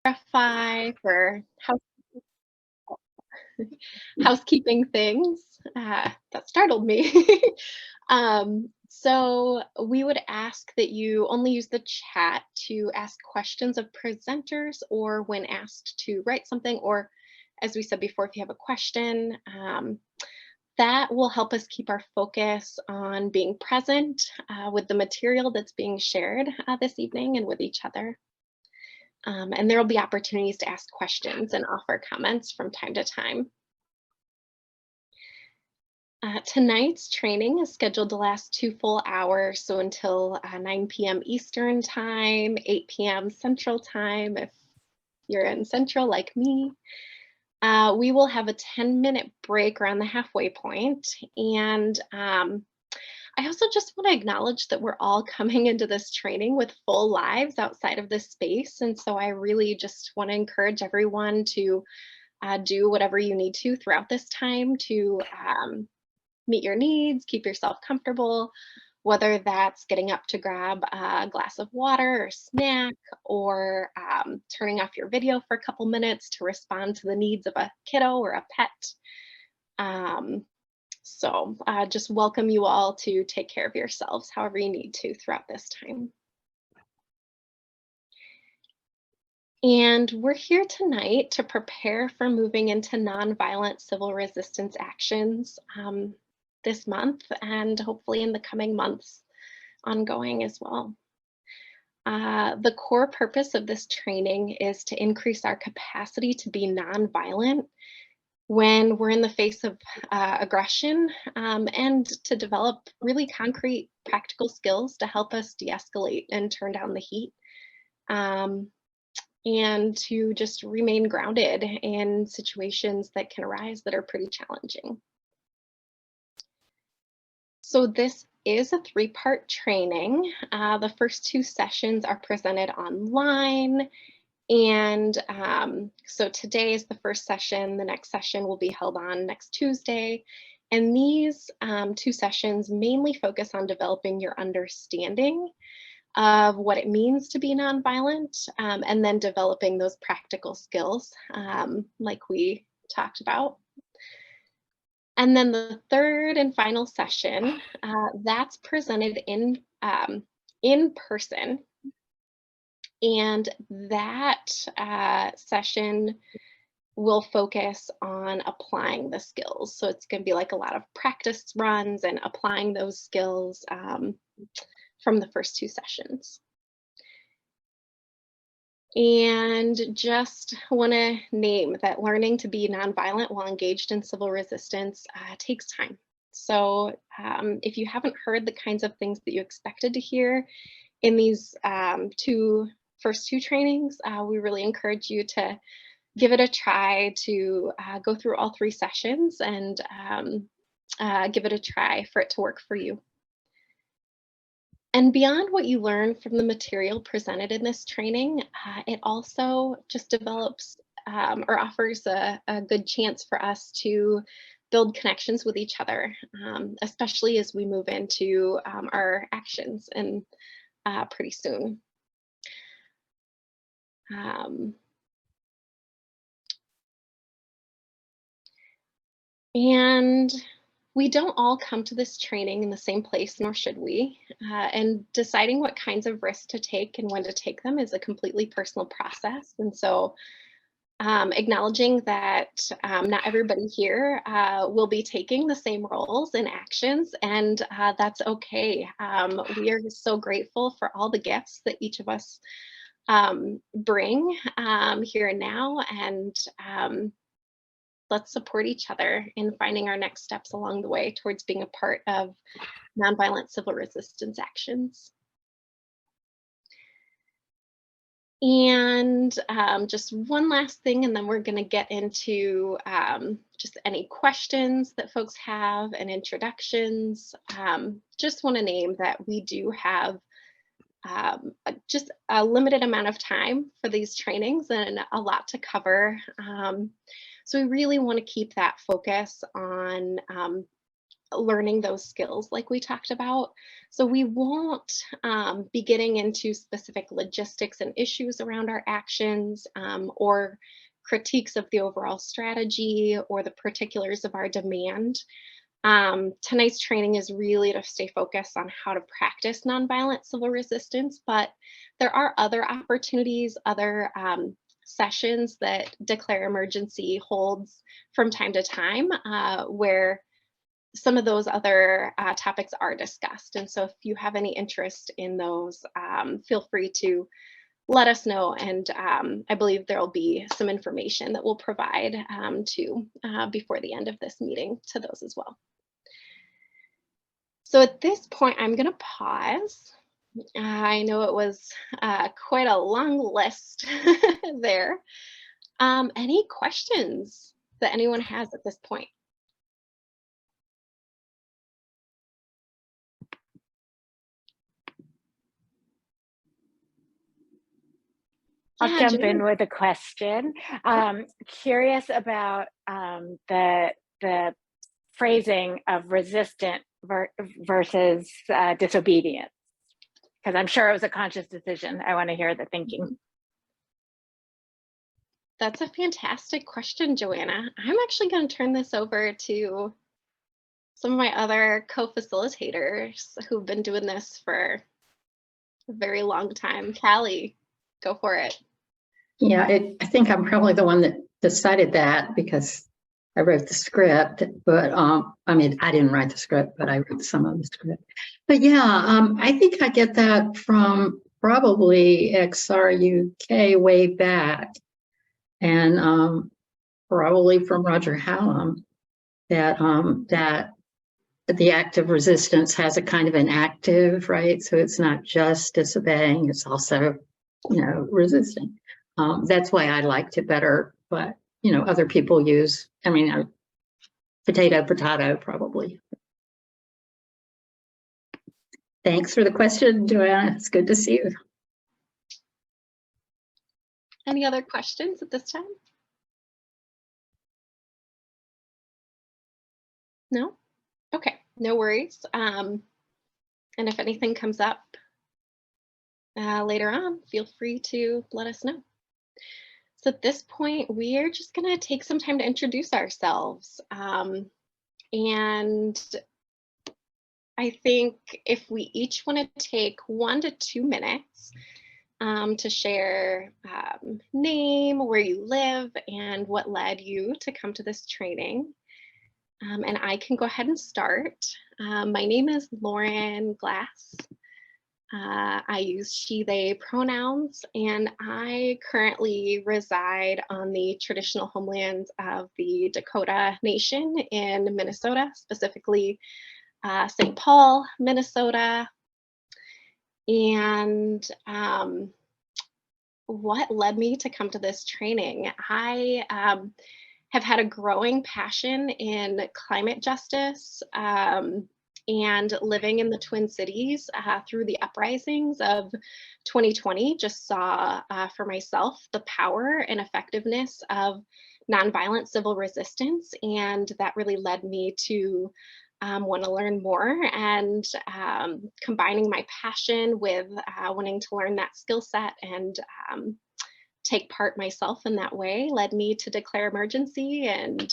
Verify for housekeeping things. That startled me. So we would ask that you only use the chat to ask questions of presenters or when asked to write something, or as we said before, if you have a question, that will help us keep our focus on being present with the material that's being shared this evening and with each other. And there will be opportunities to ask questions and offer comments from time to time. Tonight's training is scheduled to last 2 full hours, so until 9 p.m. Eastern Time, 8 p.m. Central Time, if you're in Central like me. We will have a 10-minute break around the halfway point. And I also just want to acknowledge that we're all coming into this training with full lives outside of this space. And so I really just want to encourage everyone to do whatever you need to throughout this time to meet your needs, keep yourself comfortable, whether that's getting up to grab a glass of water or snack, or turning off your video for a couple minutes to respond to the needs of a kiddo or a pet. So just welcome you all to take care of yourselves however you need to throughout this time. And we're here tonight to prepare for moving into nonviolent civil resistance actions this month and hopefully in the coming months ongoing as well. The core purpose of this training is to increase our capacity to be nonviolent when we're in the face of aggression, and to develop really concrete practical skills to help us de-escalate and turn down the heat, and to just remain grounded in situations that can arise that are pretty challenging. So this is a 3-part training. The first 2 sessions are presented online. And so today is the first session. The next session will be held on next Tuesday. And these 2 sessions mainly focus on developing your understanding of what it means to be nonviolent, and then developing those practical skills like we talked about. And then the third and final session, that's presented in person. And that session will focus on applying the skills. So it's going to be like a lot of practice runs and applying those skills from the first 2 sessions. And just want to name that learning to be nonviolent while engaged in civil resistance takes time. So if you haven't heard the kinds of things that you expected to hear in these first two trainings, we really encourage you to give it a try, to go through all 3 sessions and give it a try for it to work for you. And beyond what you learn from the material presented in this training, it also just develops or offers a good chance for us to build connections with each other, especially as we move into our actions and pretty soon. And we don't all come to this training in the same place, nor should we. And deciding what kinds of risks to take and when to take them is a completely personal process. And so acknowledging that not everybody here will be taking the same roles and actions, and that's okay. We are so grateful for all the gifts that each of us bring here and now, and let's support each other in finding our next steps along the way towards being a part of nonviolent civil resistance actions. And just one last thing, and then we're going to get into just any questions that folks have and introductions. Just want to name that we do have just a limited amount of time for these trainings and a lot to cover. So we really want to keep that focus on learning those skills like we talked about. So we won't be getting into specific logistics and issues around our actions, or critiques of the overall strategy or the particulars of our demand. Tonight's training is really to stay focused on how to practice nonviolent civil resistance, but there are other opportunities, other sessions that Declare Emergency holds from time to time, where some of those other topics are discussed. And so if you have any interest in those, feel free to let us know. And I believe there will be some information that we'll provide to before the end of this meeting to those as well. So at this point, I'm going to pause. I know it was quite a long list there. Any questions that anyone has at this point? I'll jump in with a question. Curious about the phrasing of resistant versus disobedient, because I'm sure it was a conscious decision. I want to hear the thinking. That's a fantastic question, Joanna. I'm actually going to turn this over to some of my other co-facilitators who've been doing this for a very long time. Callie, go for it. Yeah, I think I'm probably the one that decided that because I wrote the script, but I mean, I didn't write the script, but I wrote some of the script. But yeah, I think I get that from probably XRUK way back, and probably from Roger Hallam, that that the active resistance has a kind of an active, right? So it's not just disobeying; it's also, resisting. That's why I liked it better, but other people use, potato, probably. Thanks for the question, Joanna. It's good to see you. Any other questions at this time? No? Okay, no worries. And if anything comes up later on, feel free to let us know. So at this point, we are just going to take some time to introduce ourselves. And I think if we each want to take 1 to 2 minutes to share name, where you live, and what led you to come to this training. And I can go ahead and start. My name is Lauren Glass. I use she, they pronouns, and I currently reside on the traditional homelands of the Dakota Nation in Minnesota, specifically St. Paul, Minnesota. And what led me to come to this training? I have had a growing passion in climate justice, and living in the Twin Cities through the uprisings of 2020, just saw for myself the power and effectiveness of nonviolent civil resistance. And that really led me to want to learn more, and combining my passion with wanting to learn that skill set and take part myself in that way led me to Declare Emergency, and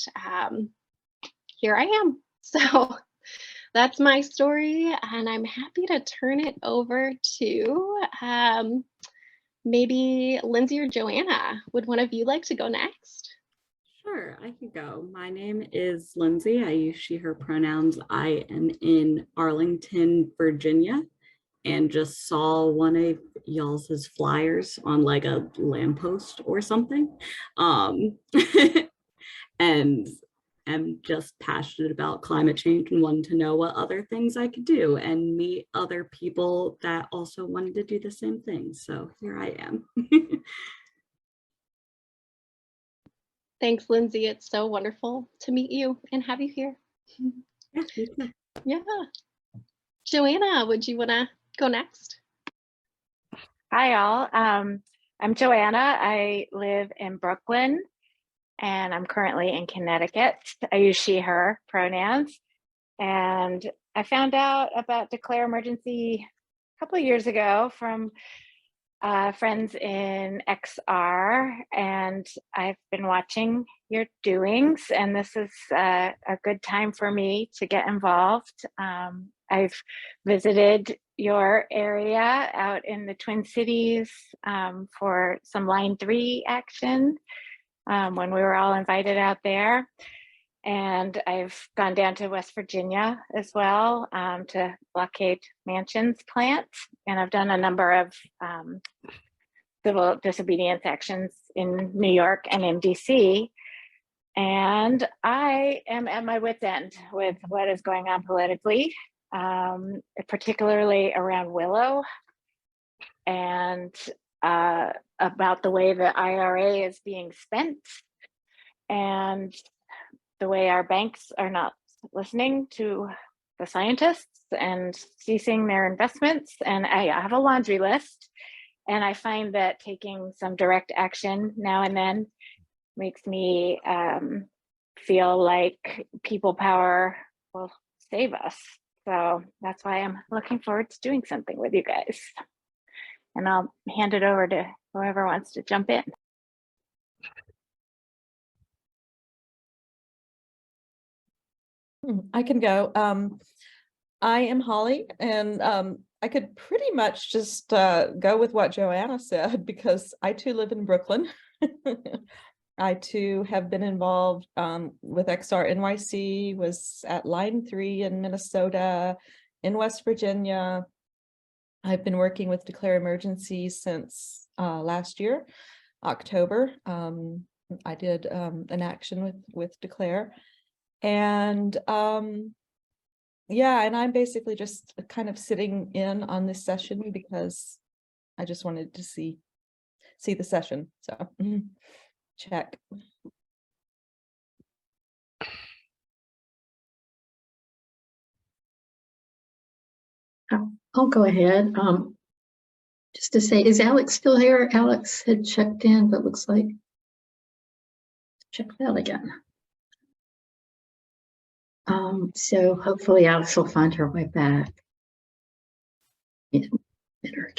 here I am. So that's my story, and I'm happy to turn it over to maybe Lindsay or Joanna. Would one of you like to go next? Sure, I could go. My name is Lindsay. I use she, her pronouns. I am in Arlington, Virginia, and just saw one of y'all's flyers on like a lamppost or something. And I'm just passionate about climate change and wanted to know what other things I could do and meet other people that also wanted to do the same thing. So here I am. Thanks, Lindsay. It's so wonderful to meet you and have you here. Yeah, me too. Yeah. Joanna, would you want to go next? Hi, all. I'm Joanna. I live in Brooklyn, and I'm currently in Connecticut. I use she, her pronouns. And I found out about Declare Emergency a couple of years ago from friends in XR, and I've been watching your doings, and this is a good time for me to get involved. I've visited your area out in the Twin Cities for some Line 3 action when we were all invited out there. And I've gone down to West Virginia as well to blockade mansions plants. And I've done a number of civil disobedience actions in New York and in DC. And I am at my wit's end with what is going on politically, particularly around Willow and about the way the IRA is being spent and the way our banks are not listening to the scientists and ceasing their investments. And I have a laundry list, and I find that taking some direct action now and then makes me feel like people power will save us. So that's why I'm looking forward to doing something with you guys. And I'll hand it over to whoever wants to jump in. I can go. I am Holly, and I could pretty much just go with what Joanna said, because I too live in Brooklyn. I too have been involved with XR NYC, was at Line 3 in Minnesota, in West Virginia. I've been working with Declare Emergency since last year, October. I did an action with Declare. And yeah, and I'm basically just kind of sitting in on this session because I just wanted to see the session. So check. I'll go ahead. Just to say, is Alex still here? Alex had checked in, but looks like check that again. So hopefully Alex will find her way back. Yeah, get her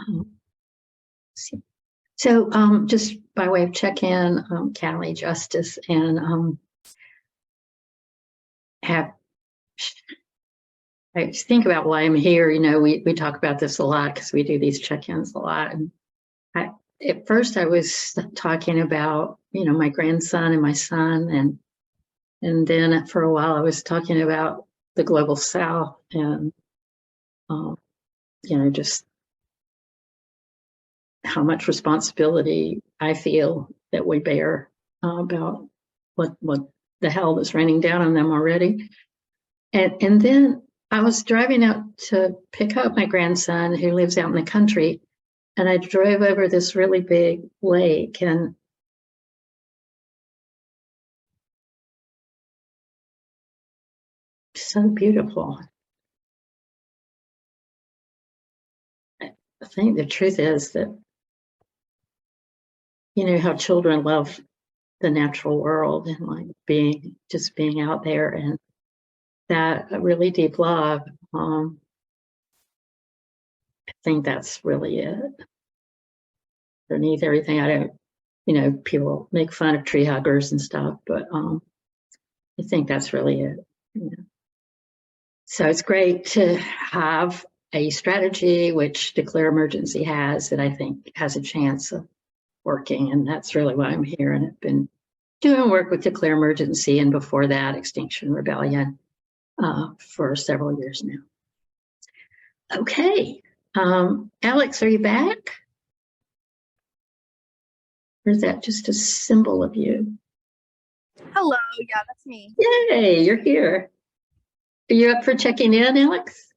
again. So just by way of check-in, Callie, Justice, and I think about why I'm here. You know, we talk about this a lot because we do these check-ins a lot. And at first I was talking about, you know, my grandson and my son, and then for a while I was talking about the global South and, you know, just how much responsibility I feel that we bear about what the hell is raining down on them already. And then I was driving out to pick up my grandson who lives out in the country, and I drove over this really big lake, and so beautiful. I think the truth is that, you know, how children love the natural world and like being out there, and that really deep love. I think that's really it. Underneath everything, I don't, you know, people make fun of tree huggers and stuff, but I think that's really it. You know? So it's great to have a strategy which Declare Emergency has that I think has a chance of working, and that's really why I'm here. And I've been doing work with Declare Emergency, and before that, Extinction Rebellion, for several years now. Okay, Alex, are you back? Or is that just a symbol of you? Hello, yeah, that's me. Yay, you're here. Are you up for checking in, Alex?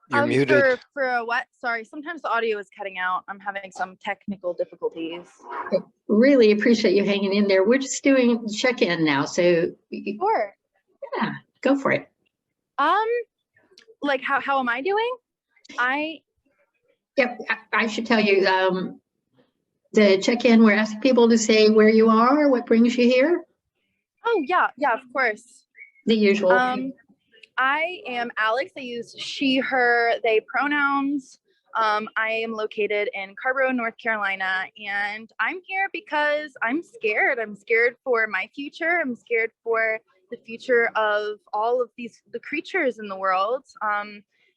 You're muted. For a what? Sorry, sometimes the audio is cutting out. I'm having some technical difficulties. I really appreciate you hanging in there. We're just doing check-in now, so Sure. yeah, go for it. Like how am I doing? Yep, I should tell you, the check-in, we're asking people to say where you are, what brings you here. Oh, yeah, of course. The usual. I am Alex. I use she, her, they pronouns. I am located in Carborough, North Carolina, and I'm here because I'm scared. I'm scared for my future. I'm scared for the future of all of the creatures in the world.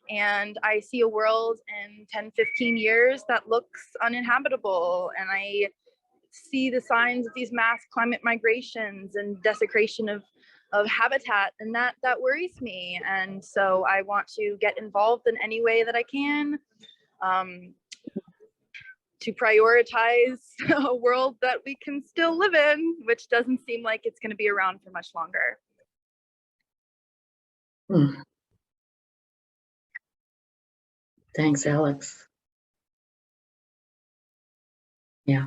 And I see a world in 10, 15 years that looks uninhabitable. And I see the signs of these mass climate migrations and desecration of habitat, and that worries me. And so I want to get involved in any way that I can, to prioritize a world that we can still live in, which doesn't seem like it's going to be around for much longer. Thanks, Alex. Yeah.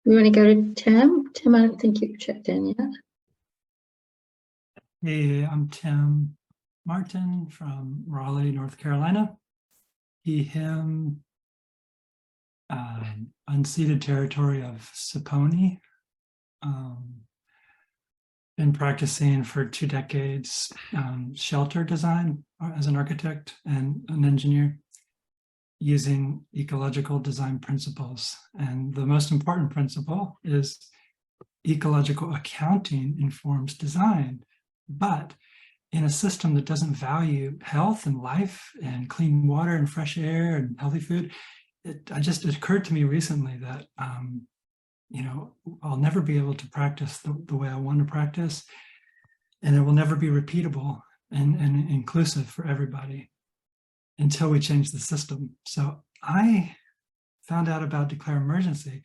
We want to go to Tim. Tim, I don't think you've checked in yet. Hey, I'm Tim Martin from Raleigh, North Carolina. He, him, unceded territory of Saponi. Been practicing for 2 decades shelter design as an architect and an engineer using ecological design principles. And the most important principle is ecological accounting informs design. But in a system that doesn't value health and life and clean water and fresh air and healthy food, it just occurred to me recently that you know, I'll never be able to practice the way I want to practice, and it will never be repeatable and inclusive for everybody until we change the system. So I found out about Declare Emergency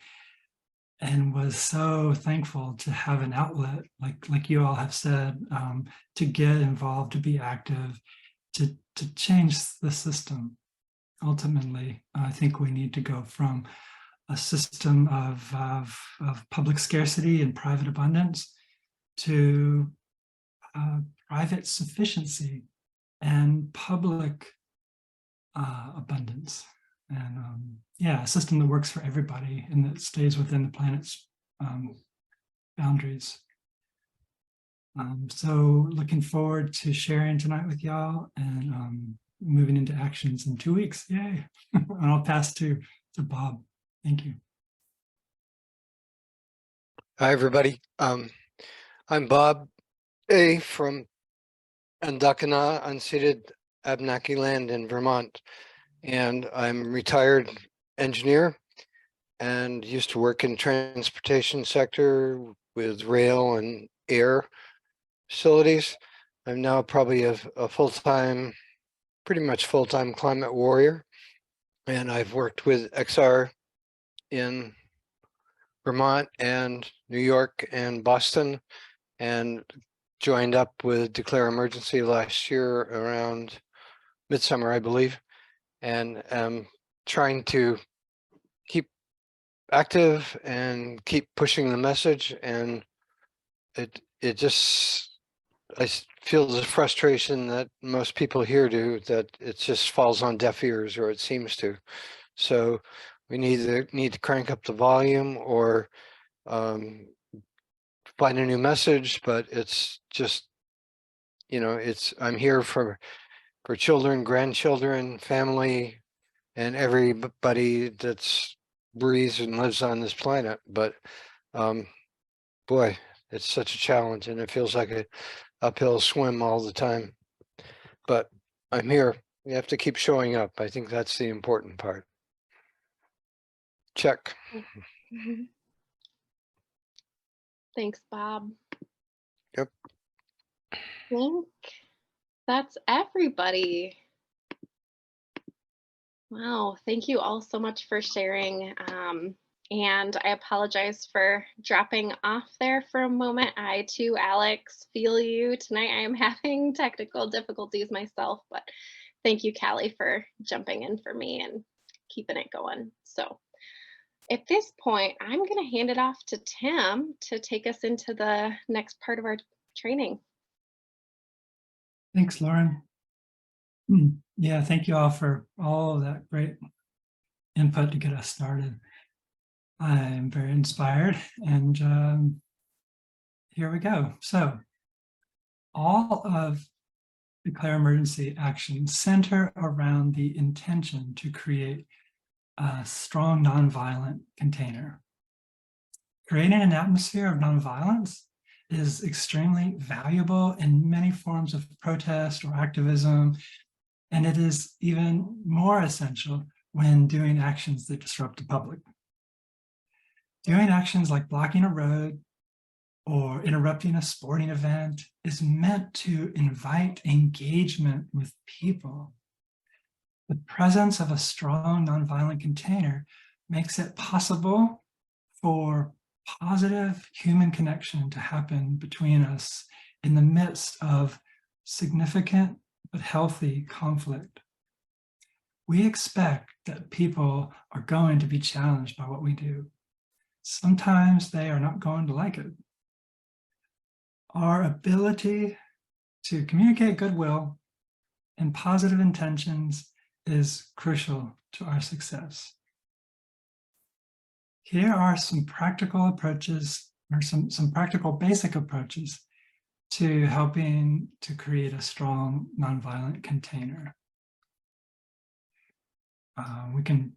and was so thankful to have an outlet, like you all have said, to get involved, to be active, to change the system. Ultimately, I think we need to go from a system of public scarcity and private abundance to private sufficiency and public abundance. And yeah, a system that works for everybody and that stays within the planet's boundaries. So looking forward to sharing tonight with y'all and moving into actions in 2 weeks. Yay. And I'll pass to Bob. Thank you. Hi, everybody. I'm Bob A. from Andakana, unceded Abenaki land in Vermont. And I'm a retired engineer and used to work in transportation sector with rail and air facilities. I'm now probably a full-time, pretty much full-time climate warrior. And I've worked with XR in Vermont and New York and Boston, and joined up with Declare Emergency last year around midsummer, I believe, and trying to keep active and keep pushing the message. And it just, I feel the frustration that most people here do, that it just falls on deaf ears, or it seems to. So we need to crank up the volume or find a new message. But it's just, you know, I'm here for children, grandchildren, family, and everybody that's breathes and lives on this planet. But boy, it's such a challenge, and it feels like an uphill swim all the time. But I'm here. You have to keep showing up. I think that's the important part. Check. Thanks, Bob. Yep. I think that's everybody. Wow, thank you all so much for sharing. And I apologize for dropping off there for a moment. I too, Alex, feel you. Tonight I am having technical difficulties myself, but thank you, Callie, for jumping in for me and keeping it going. So at this point, I'm going to hand it off to Tim to take us into the next part of our training. Thanks, Lauren. Yeah, thank you all for all of that great input to get us started. I'm very inspired, and here we go. So all of Declare Emergency actions center around the intention to create a strong nonviolent container. Creating an atmosphere of nonviolence is extremely valuable in many forms of protest or activism, and it is even more essential when doing actions that disrupt the public. Doing actions like blocking a road or interrupting a sporting event is meant to invite engagement with people. The presence of a strong nonviolent container makes it possible for positive human connection to happen between us in the midst of significant but healthy conflict. We expect that people are going to be challenged by what we do. Sometimes they are not going to like it. Our ability to communicate goodwill and positive intentions is crucial to our success. Here are some practical approaches, or some practical basic approaches to helping to create a strong nonviolent container. We can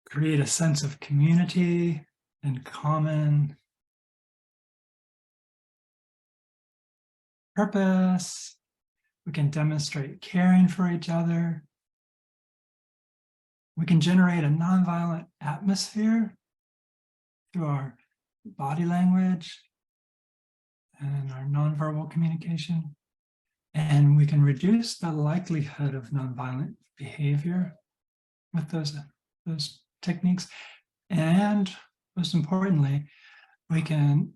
create a sense of community and common purpose. We can demonstrate caring for each other. We can generate a nonviolent atmosphere through our body language and our nonverbal communication. And we can reduce the likelihood of nonviolent behavior with those techniques. And most importantly, we can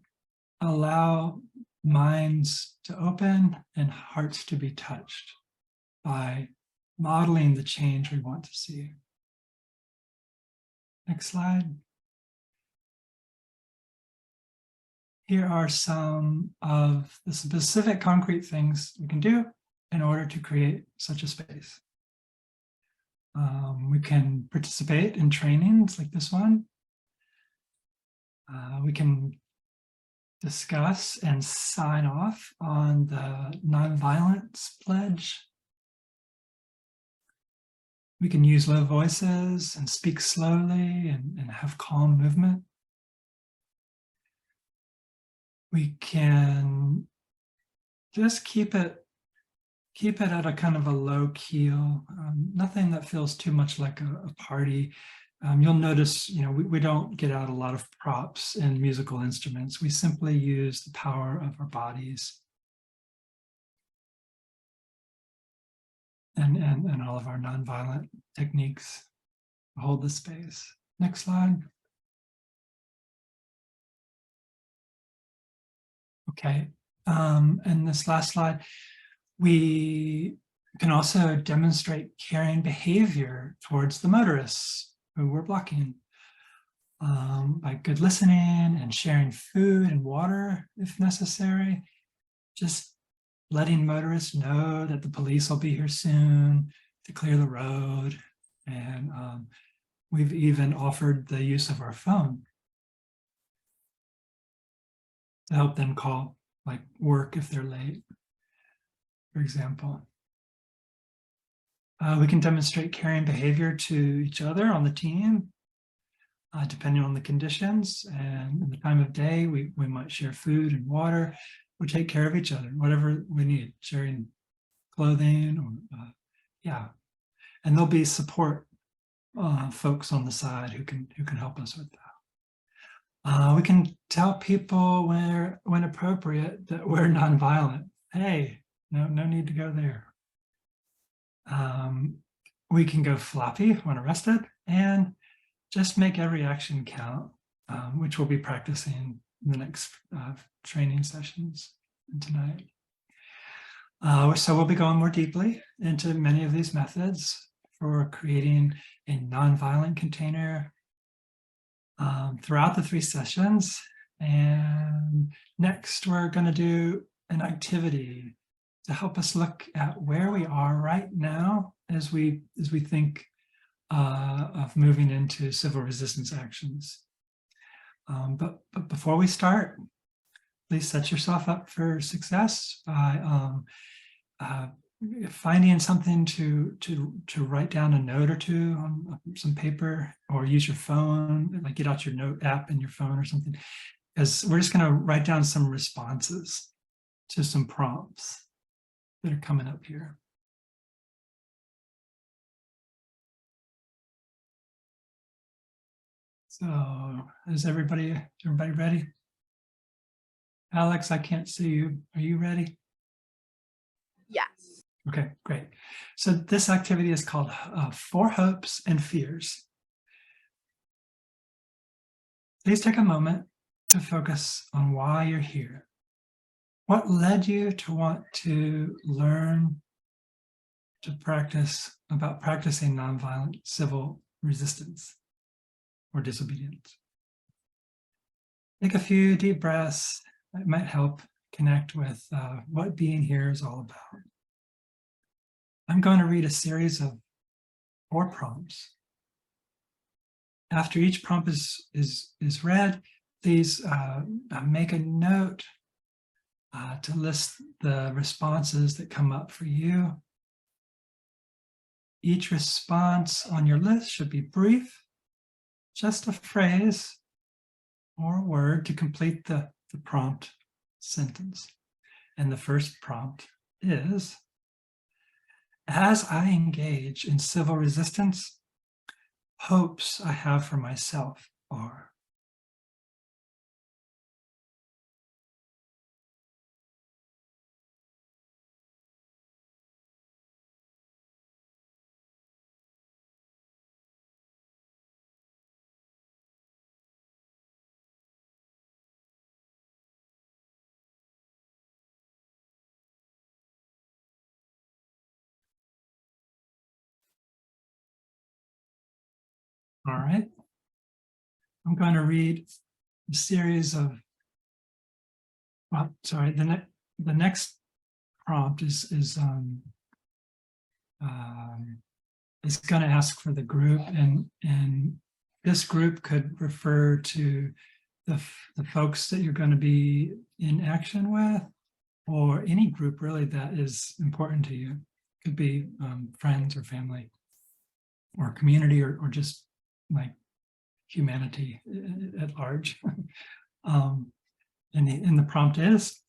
allow minds to open and hearts to be touched by modeling the change we want to see. Next slide. Here are some of the specific concrete things we can do in order to create such a space. We can participate in trainings like this one. We can discuss and sign off on the nonviolence pledge. We can use low voices and speak slowly and have calm movement. We can just keep it at a kind of a low keel, nothing that feels too much like a party. You'll notice, we don't get out a lot of props and musical instruments. We simply use the power of our bodies and all of our nonviolent techniques to hold the space. Next slide. Okay, and this last slide, we can also demonstrate caring behavior towards the motorists who we're blocking by good listening and sharing food and water if necessary. Just letting motorists know that the police will be here soon to clear the road. And we've even offered the use of our phone to help them call like work if they're late, for example. We can demonstrate caring behavior to each other on the team, depending on the conditions and the time of day. We might share food and water. We take care of each other, whatever we need, sharing clothing, or yeah. And there'll be support folks on the side who can help us with that. We can tell people when appropriate that we're nonviolent. Hey, no need to go there. We can go floppy when arrested and just make every action count, which we'll be practicing in the next training sessions tonight. So we'll be going more deeply into many of these methods for creating a nonviolent container throughout the 3 sessions. And next, we're going to do an activity to help us look at where we are right now as we think of moving into civil resistance actions. But before we start, please set yourself up for success by finding something to write down a note or two on some paper, or use your phone, like get out your note app in your phone or something, because we're just going to write down some responses to some prompts that are coming up here. So is everybody ready? Alex, I can't see you. Are you ready? Yes. Okay, great. So this activity is called For Hopes and Fears. Please take a moment to focus on why you're here. What led you to want to learn to practicing nonviolent civil resistance or disobedience? Take a few deep breaths. It might help connect with what being here is all about. I'm going to read a series of 4 prompts. After each prompt is read, please make a note to list the responses that come up for you. Each response on your list should be brief, just a phrase or a word to complete the prompt sentence. And the first prompt is, as I engage in civil resistance, hopes I have for myself are. All right. I'm going to read a series of, well, sorry, the next prompt is going to ask for the group, and this group could refer to the folks that you're going to be in action with, or any group really that is important to you. Could be friends or family or community, or just like humanity at large. And the prompt is,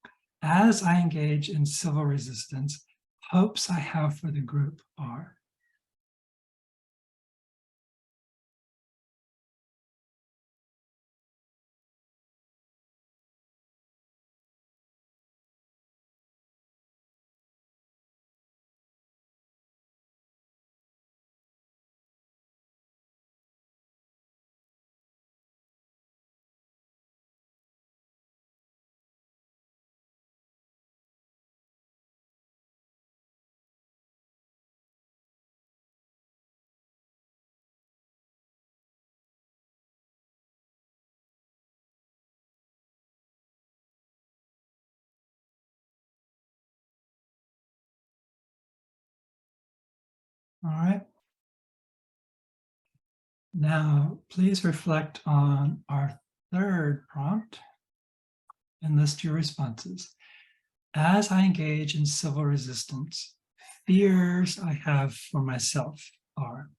as I engage in civil resistance, hopes I have for the group are. All right. Now, please reflect on our third prompt and list your responses. As I engage in civil resistance, fears I have for myself are.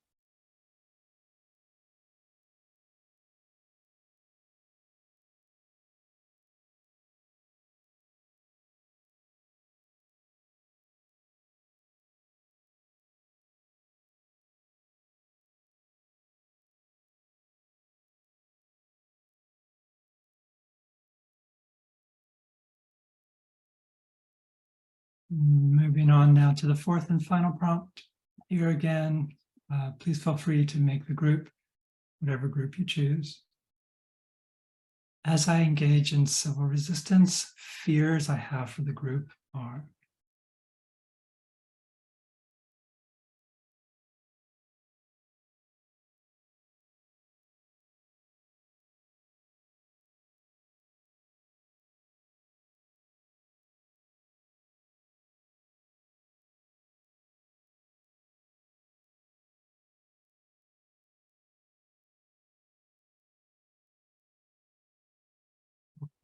Moving on now to the fourth and final prompt. Here again, please feel free to make the group, whatever group you choose. As I engage in civil resistance, fears I have for the group are.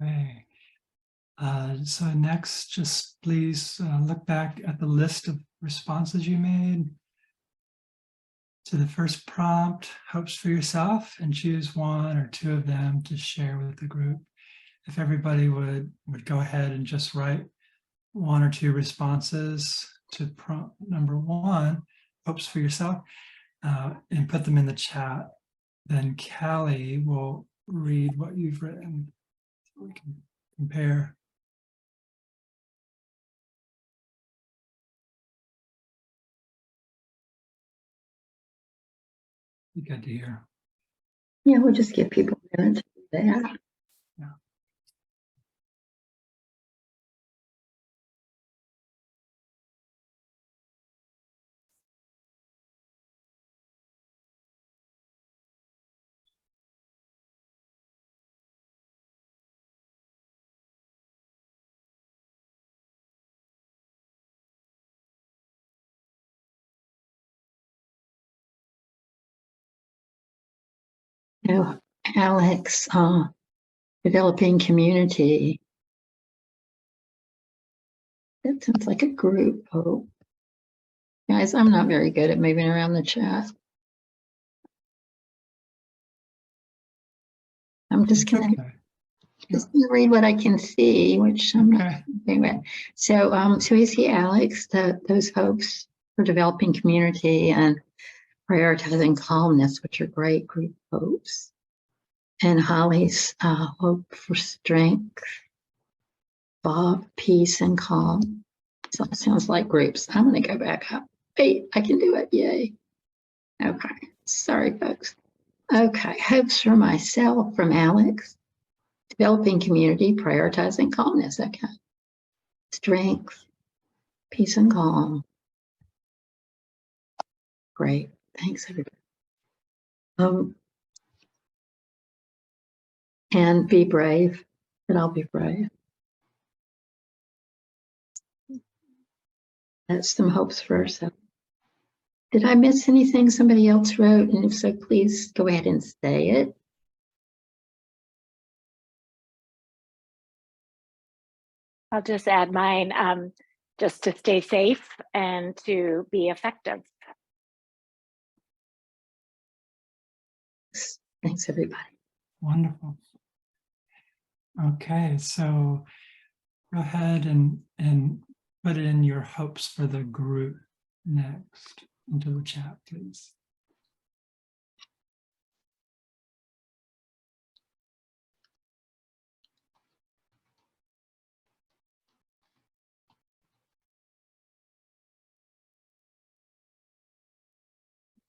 Okay. So next, just please look back at the list of responses you made to the first prompt, hopes for yourself, and choose one or two of them to share with the group. If everybody would go ahead and just write one or two responses to prompt number one, hopes for yourself, and put them in the chat, then Callie will read what you've written so we can compare. Be good to hear. Yeah, we'll just give people a minute to do that. Yeah. Now, Alex, developing community. That sounds like a group. Oh, guys, I'm not very good at moving around the chat. I'm just gonna read what I can see, which I'm not okay with. So, so we see Alex, those hopes for developing community and prioritizing calmness, which are great group hopes. And Holly's hope for strength, Bob, peace and calm. So it sounds like groups. I'm going to go back up. Hey, I can do it. Yay. Okay. Sorry, folks. Okay. Hopes for myself from Alex. Developing community, prioritizing calmness. Okay. Strength, peace and calm. Great. Thanks, everybody. And be brave. And I'll be brave. That's some hopes for ourselves. Did I miss anything somebody else wrote? And if so, please go ahead and say it. I'll just add mine, just to stay safe and to be effective. Thanks, everybody. Wonderful. Okay, so go ahead and put in your hopes for the group next into the chat, please.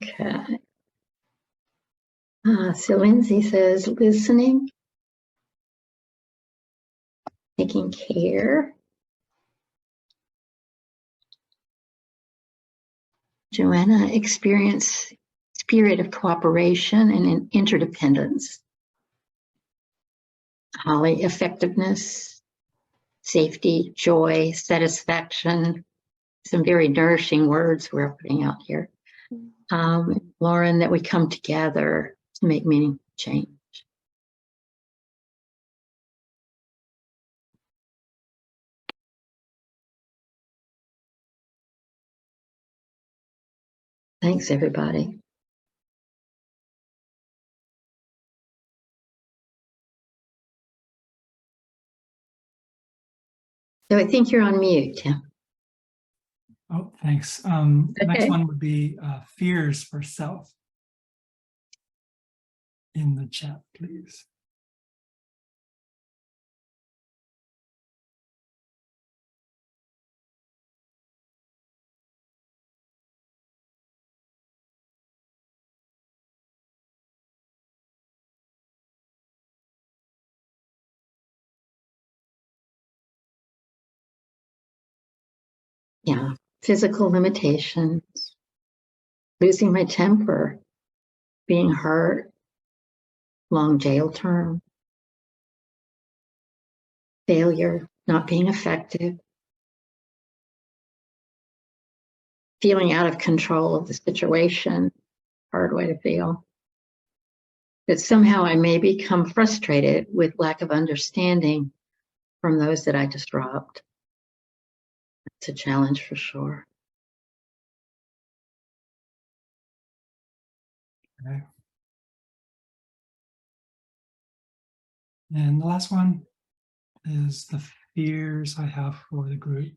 Okay. So Lindsay says, listening, taking care. Joanna, experience spirit of cooperation and interdependence. Holly, effectiveness, safety, joy, satisfaction. Some very nourishing words we're putting out here. Lauren, that we come together to make meaningful change. Thanks, everybody. So I think you're on mute, Tim. Oh, thanks. The next one would be fears for self. In the chat, please. Yeah, physical limitations, losing my temper, being hurt, long jail term, failure, not being effective, feeling out of control of the situation, hard way to feel. that somehow I may become frustrated with lack of understanding from those that I disrupt. It's a challenge for sure. Okay. And the last one is the fears I have for the group.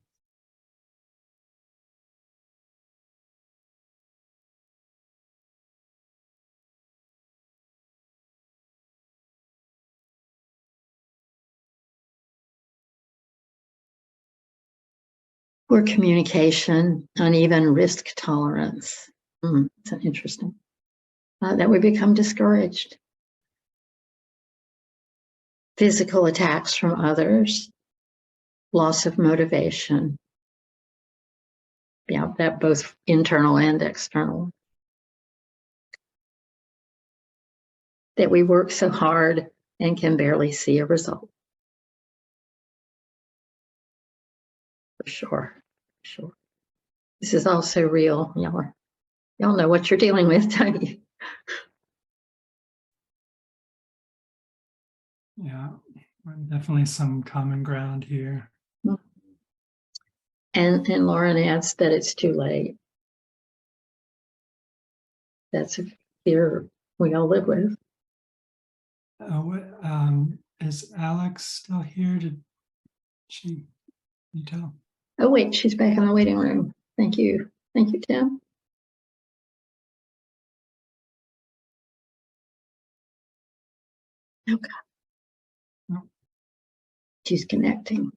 Poor communication, uneven risk tolerance. It's an interesting. That we become discouraged. Physical attacks from others, loss of motivation. Yeah, that both internal and external. That we work so hard and can barely see a result. For sure, sure. This is also real. Y'all know what you're dealing with, don't you? Yeah, definitely some common ground here. And Lauren adds that it's too late. That's a fear we all live with. Is Alex still here? Did she? You tell? Oh wait, she's back in the waiting room. Thank you, Tim. Okay. No. She's connecting.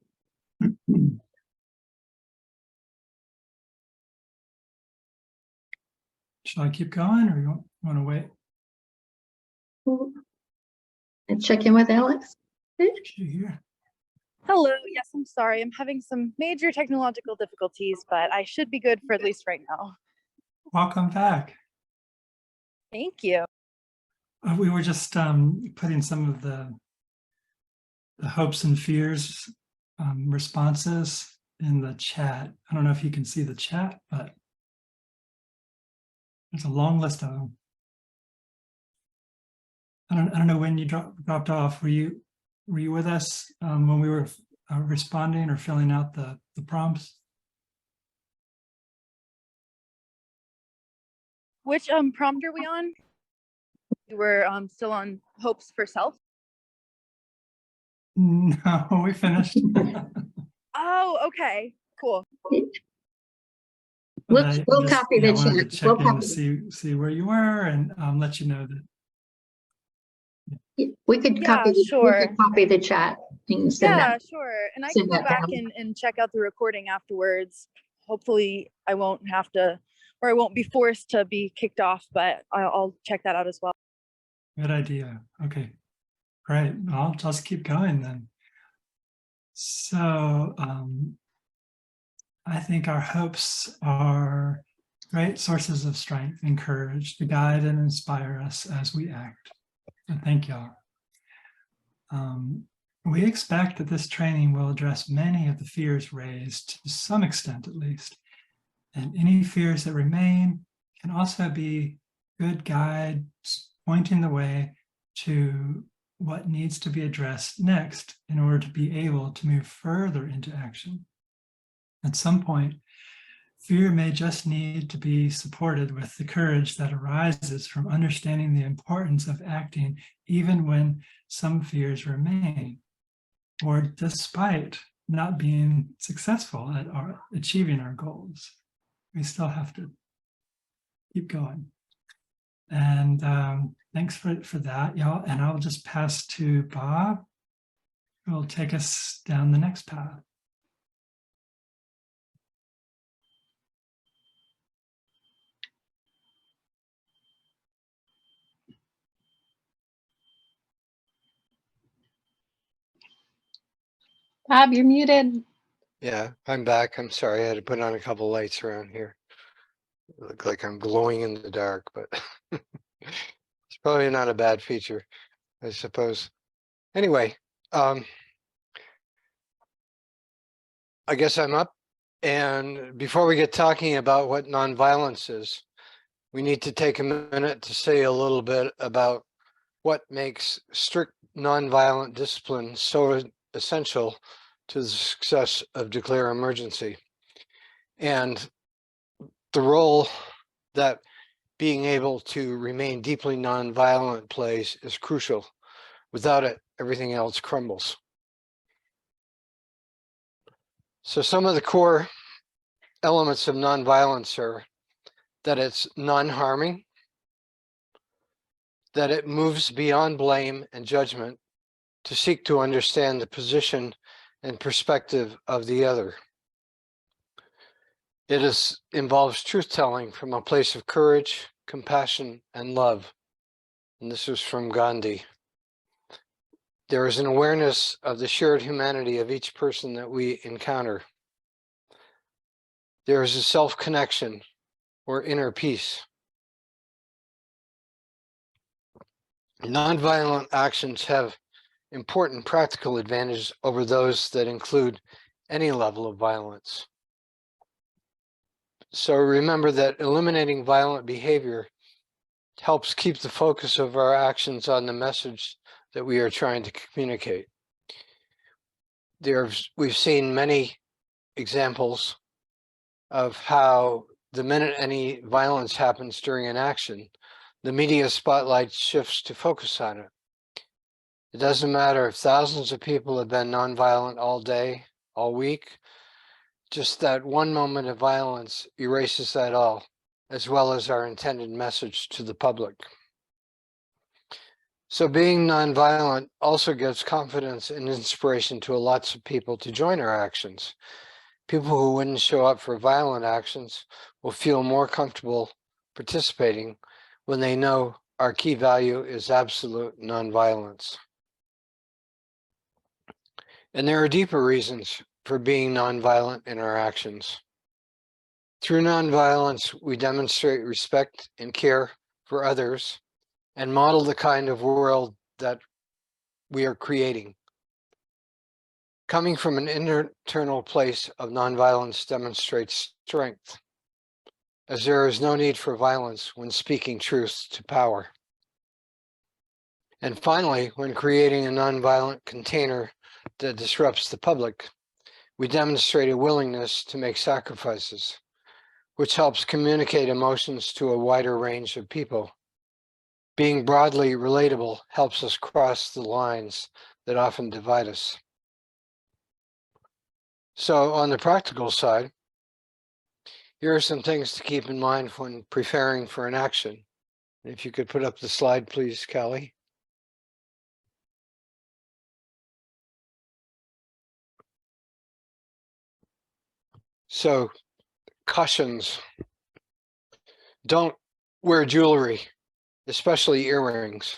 Shall I keep going, or you want to wait? And check in with Alex. Is she here? Hello. Yes, I'm sorry. I'm having some major technological difficulties, but I should be good for at least right now. Welcome back. Thank you. We were just putting some of the hopes and fears responses in the chat. I don't know if you can see the chat, but there's a long list of them. I don't know when you dropped off. Were you with us when we were responding or filling out the prompts? Which prompt are we on? You were still on hopes for self. No, we finished. Oh, okay, cool. We'll copy the I wanted to chat. check in to see where you were and let you know that. We could copy. Sure. We could copy the chat. And send that. Sure. And I can go back and check out the recording afterwards. Hopefully, I won't have to, or I won't be forced to be kicked off. But I'll check that out as well. Good idea. Okay, great. I'll just keep going then. So I think our hopes are great sources of strength and courage to guide and inspire us as we act. And thank y'all. We expect that this training will address many of the fears raised, to some extent at least, and any fears that remain can also be good guides pointing the way to what needs to be addressed next in order to be able to move further into action. At some point, fear may just need to be supported with the courage that arises from understanding the importance of acting even when some fears remain, or despite not being successful at achieving our goals. We still have to keep going. And thanks for that, y'all. And I'll just pass to Bob, who will take us down the next path. Bob, you're muted. Yeah, I'm back. I'm sorry. I had to put on a couple lights around here. Look like I'm glowing in the dark, but it's probably not a bad feature, I suppose. Anyway, I guess I'm up. And before we get talking about what nonviolence is, we need to take a minute to say a little bit about what makes strict nonviolent discipline so essential to the success of declare emergency, and the role that being able to remain deeply nonviolent plays is crucial. Without it, everything else crumbles. So some of the core elements of nonviolence are that it's non-harming, that it moves beyond blame and judgment to seek to understand the position and perspective of the other. It involves truth-telling from a place of courage, compassion, and love. And this was from Gandhi. There is an awareness of the shared humanity of each person that we encounter. There is a self-connection or inner peace. Nonviolent actions have important practical advantages over those that include any level of violence. So remember that eliminating violent behavior helps keep the focus of our actions on the message that we are trying to communicate. We've seen many examples of how the minute any violence happens during an action, the media spotlight shifts to focus on it. It doesn't matter if thousands of people have been nonviolent all day, all week, just that one moment of violence erases that all, as well as our intended message to the public. So being nonviolent also gives confidence and inspiration to lots of people to join our actions. People who wouldn't show up for violent actions will feel more comfortable participating when they know our key value is absolute nonviolence. And there are deeper reasons for being nonviolent in our actions. Through nonviolence, we demonstrate respect and care for others and model the kind of world that we are creating. Coming from an internal place of nonviolence demonstrates strength, as there is no need for violence when speaking truth to power. And finally, when creating a nonviolent container that disrupts the public, we demonstrate a willingness to make sacrifices, which helps communicate emotions to a wider range of people. Being broadly relatable helps us cross the lines that often divide us. So on the practical side, here are some things to keep in mind when preparing for an action. If you could put up the slide, please, Callie. So, cautions. Don't wear jewelry, especially earrings.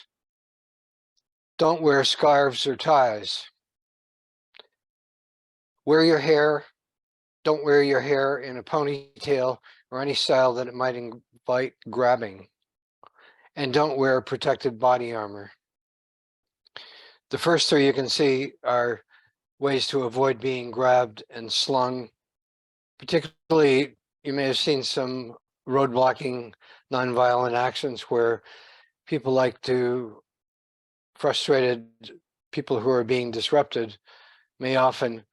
Don't wear scarves or ties. Don't wear your hair in a ponytail or any style that it might invite grabbing. And don't wear protective body armor. The first three you can see are ways to avoid being grabbed and slung. Particularly, you may have seen some road blocking nonviolent actions where people like to, frustrated people who are being disrupted may often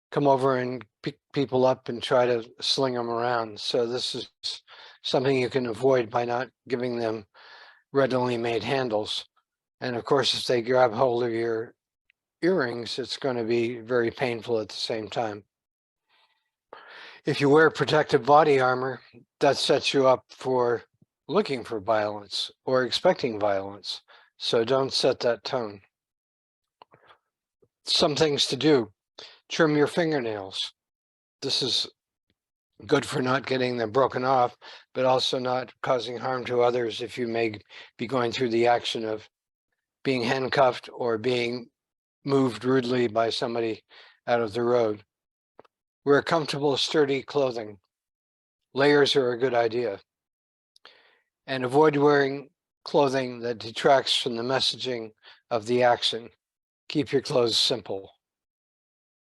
come over and pick people up and try to sling them around. So this is something you can avoid by not giving them readily made handles. And of course, if they grab hold of your earrings, it's going to be very painful at the same time. If you wear protective body armor, that sets you up for looking for violence or expecting violence. So don't set that tone. Some things to do: trim your fingernails. This is good for not getting them broken off, but also not causing harm to others if you may be going through the action of being handcuffed or being moved rudely by somebody out of the road. Wear comfortable, sturdy clothing. Layers are a good idea. And avoid wearing clothing that detracts from the messaging of the action. Keep your clothes simple.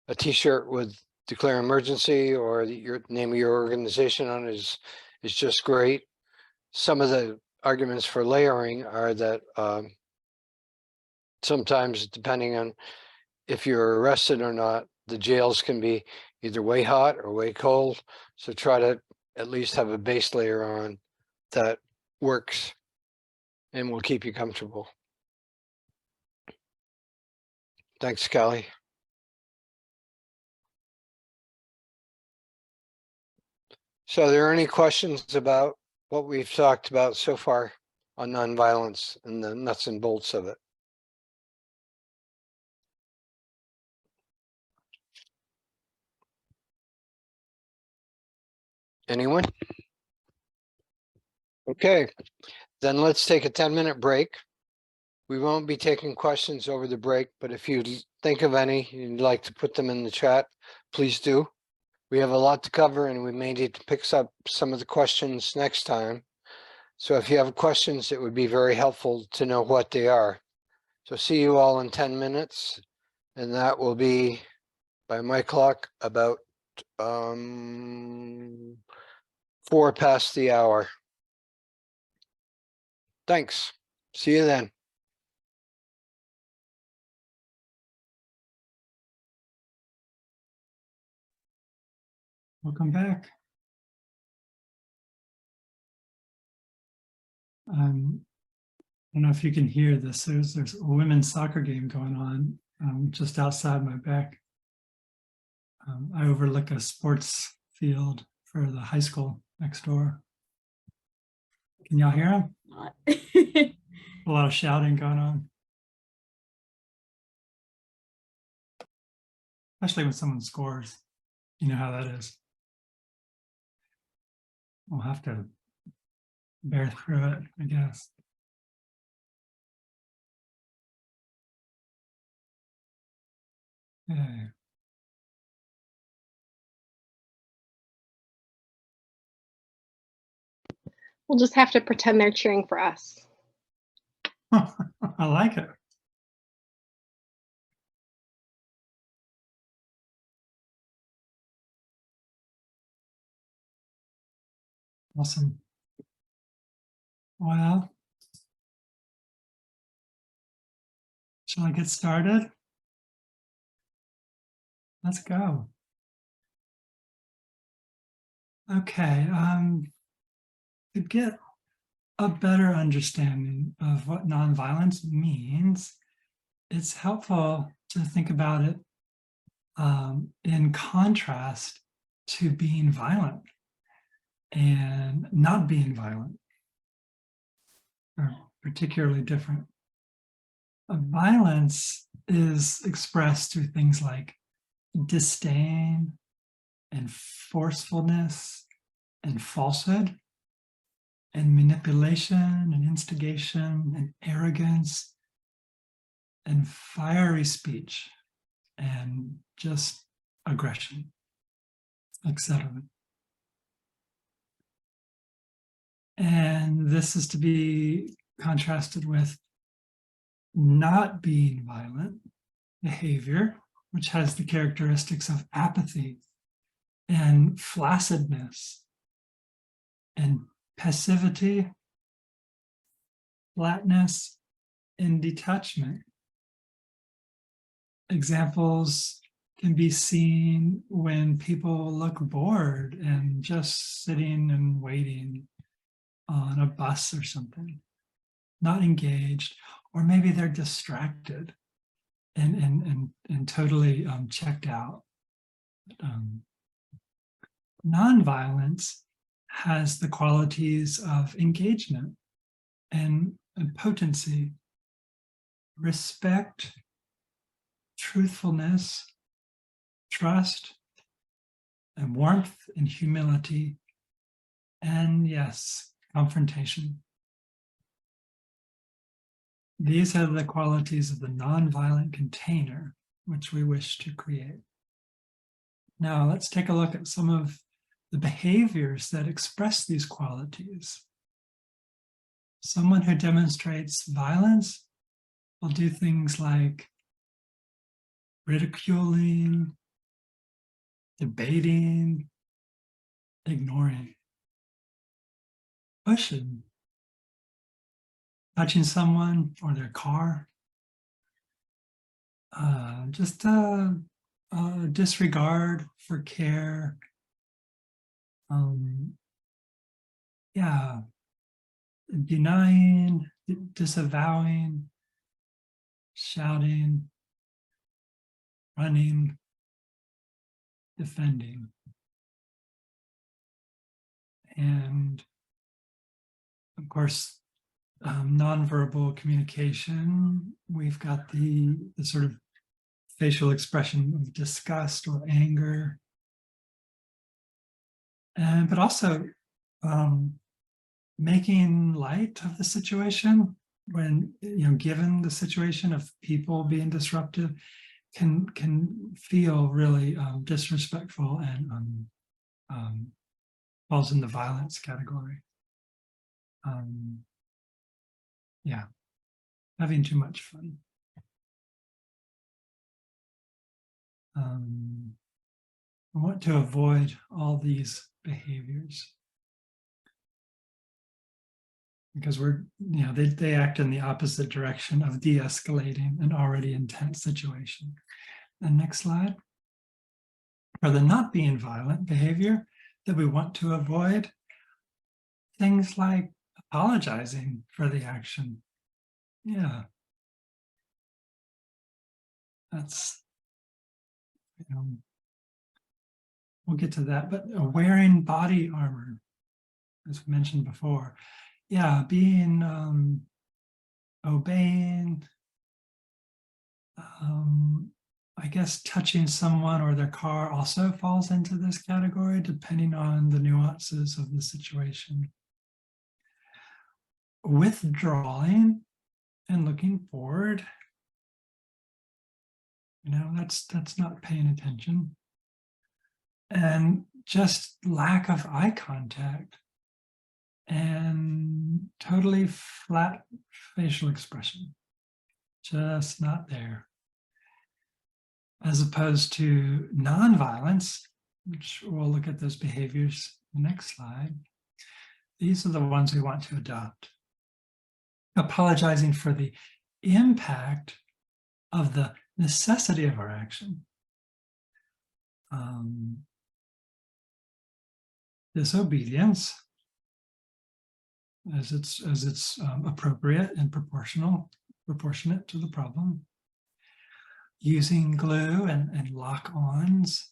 A t-shirt with declare emergency or your name of your organization on it is just great. Some of the arguments for layering are that sometimes depending on if you're arrested or not, the jails can be either way hot or way cold. So try to at least have a base layer on that works and will keep you comfortable. Thanks, Callie. So are there any questions about what we've talked about so far on nonviolence and the nuts and bolts of it? Anyone? Okay, then let's take a 10-minute break. We won't be taking questions over the break, but if you think of any, you'd like to put them in the chat, please do. We have a lot to cover and we may need to pick up some of the questions next time. So if you have questions, it would be very helpful to know what they are. So see you all in 10 minutes. And that will be, by my clock, about 4 past the hour. Thanks. See you then. Welcome back. I don't know if you can hear this. There's a women's soccer game going on just outside my back. I overlook a sports field for the high school next door. Can y'all hear them? A lot of shouting going on. Especially when someone scores. You know how that is. We'll have to bear through it, I guess. Okay. We'll just have to pretend they're cheering for us. I like it. Awesome. Well, shall I get started? Let's go. Okay, to get a better understanding of what nonviolence means, it's helpful to think about it in contrast to being violent and not being violent, are particularly different. Violence is expressed through things like disdain and forcefulness and falsehood and manipulation and instigation and arrogance and fiery speech and just aggression, etc. And this is to be contrasted with not being violent behavior, which has the characteristics of apathy and flaccidness and passivity, flatness, and detachment. Examples can be seen when people look bored and just sitting and waiting on a bus or something, not engaged, or maybe they're distracted and totally checked out. Nonviolence has the qualities of engagement and potency, respect, truthfulness, trust, and warmth and humility, and yes, confrontation. These are the qualities of the nonviolent container which we wish to create. Now let's take a look at some of the behaviors that express these qualities. Someone who demonstrates violence will do things like ridiculing, debating, ignoring, pushing, touching someone or their car, just a disregard for care. Yeah, denying, disavowing, shouting, running, defending. And of course, nonverbal communication, we've got the sort of facial expression of disgust or anger. But also making light of the situation when, given the situation of people being disruptive, can feel really disrespectful and falls in the violence category. Yeah, having too much fun. I want to avoid all these behaviors because they act in the opposite direction of de-escalating an already intense situation. And next slide. For the not being violent behavior that we want to avoid, things like apologizing for the action. Yeah. That's, we'll get to that, but wearing body armor, as we mentioned before. Yeah, being, obeying, I guess touching someone or their car also falls into this category, depending on the nuances of the situation. Withdrawing and looking forward, that's not paying attention. And just lack of eye contact and totally flat facial expression, just not there. As opposed to nonviolence, which we'll look at those behaviors in the next slide. These are the ones we want to adopt. Apologizing for the impact of the necessity of our action. Disobedience, as it's appropriate and proportionate to the problem. Using glue and lock-ons,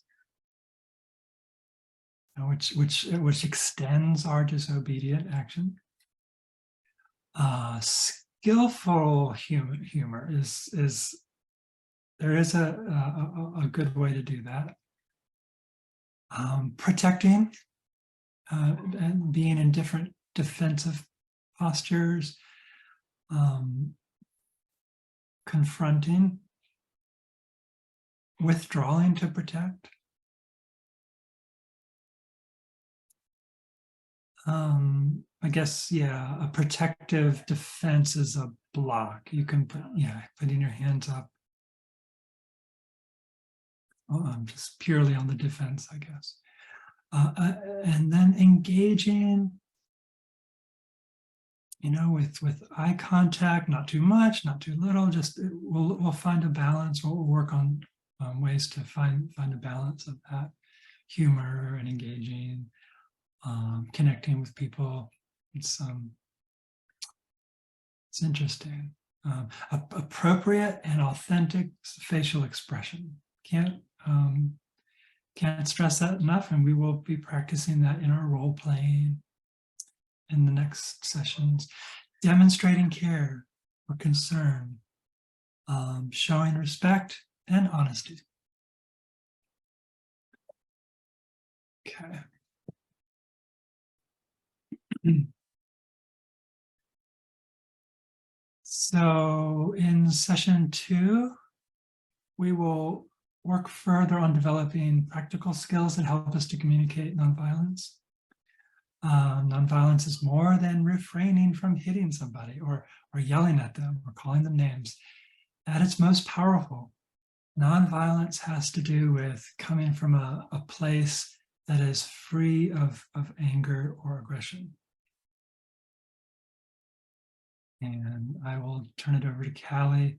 which extends our disobedient action. Skillful humor is there is a good way to do that. Protecting and being in different defensive postures. Confronting. Withdrawing to protect. I guess, yeah, a protective defense is a block. You can putting your hands up. Just purely on the defense, I guess. And then engaging, with eye contact, not too much, not too little, just we'll find a balance. We'll work on ways to find a balance of that humor and engaging, connecting with people. It's interesting. Appropriate and authentic facial expression. Can't stress that enough, and we will be practicing that in our role playing in the next sessions. Demonstrating care or concern, showing respect and honesty. Okay. So in session 2, we will work further on developing practical skills that help us to communicate nonviolence. Nonviolence is more than refraining from hitting somebody or yelling at them or calling them names. At its most powerful, nonviolence has to do with coming from a place that is free of anger or aggression. And I will turn it over to Callie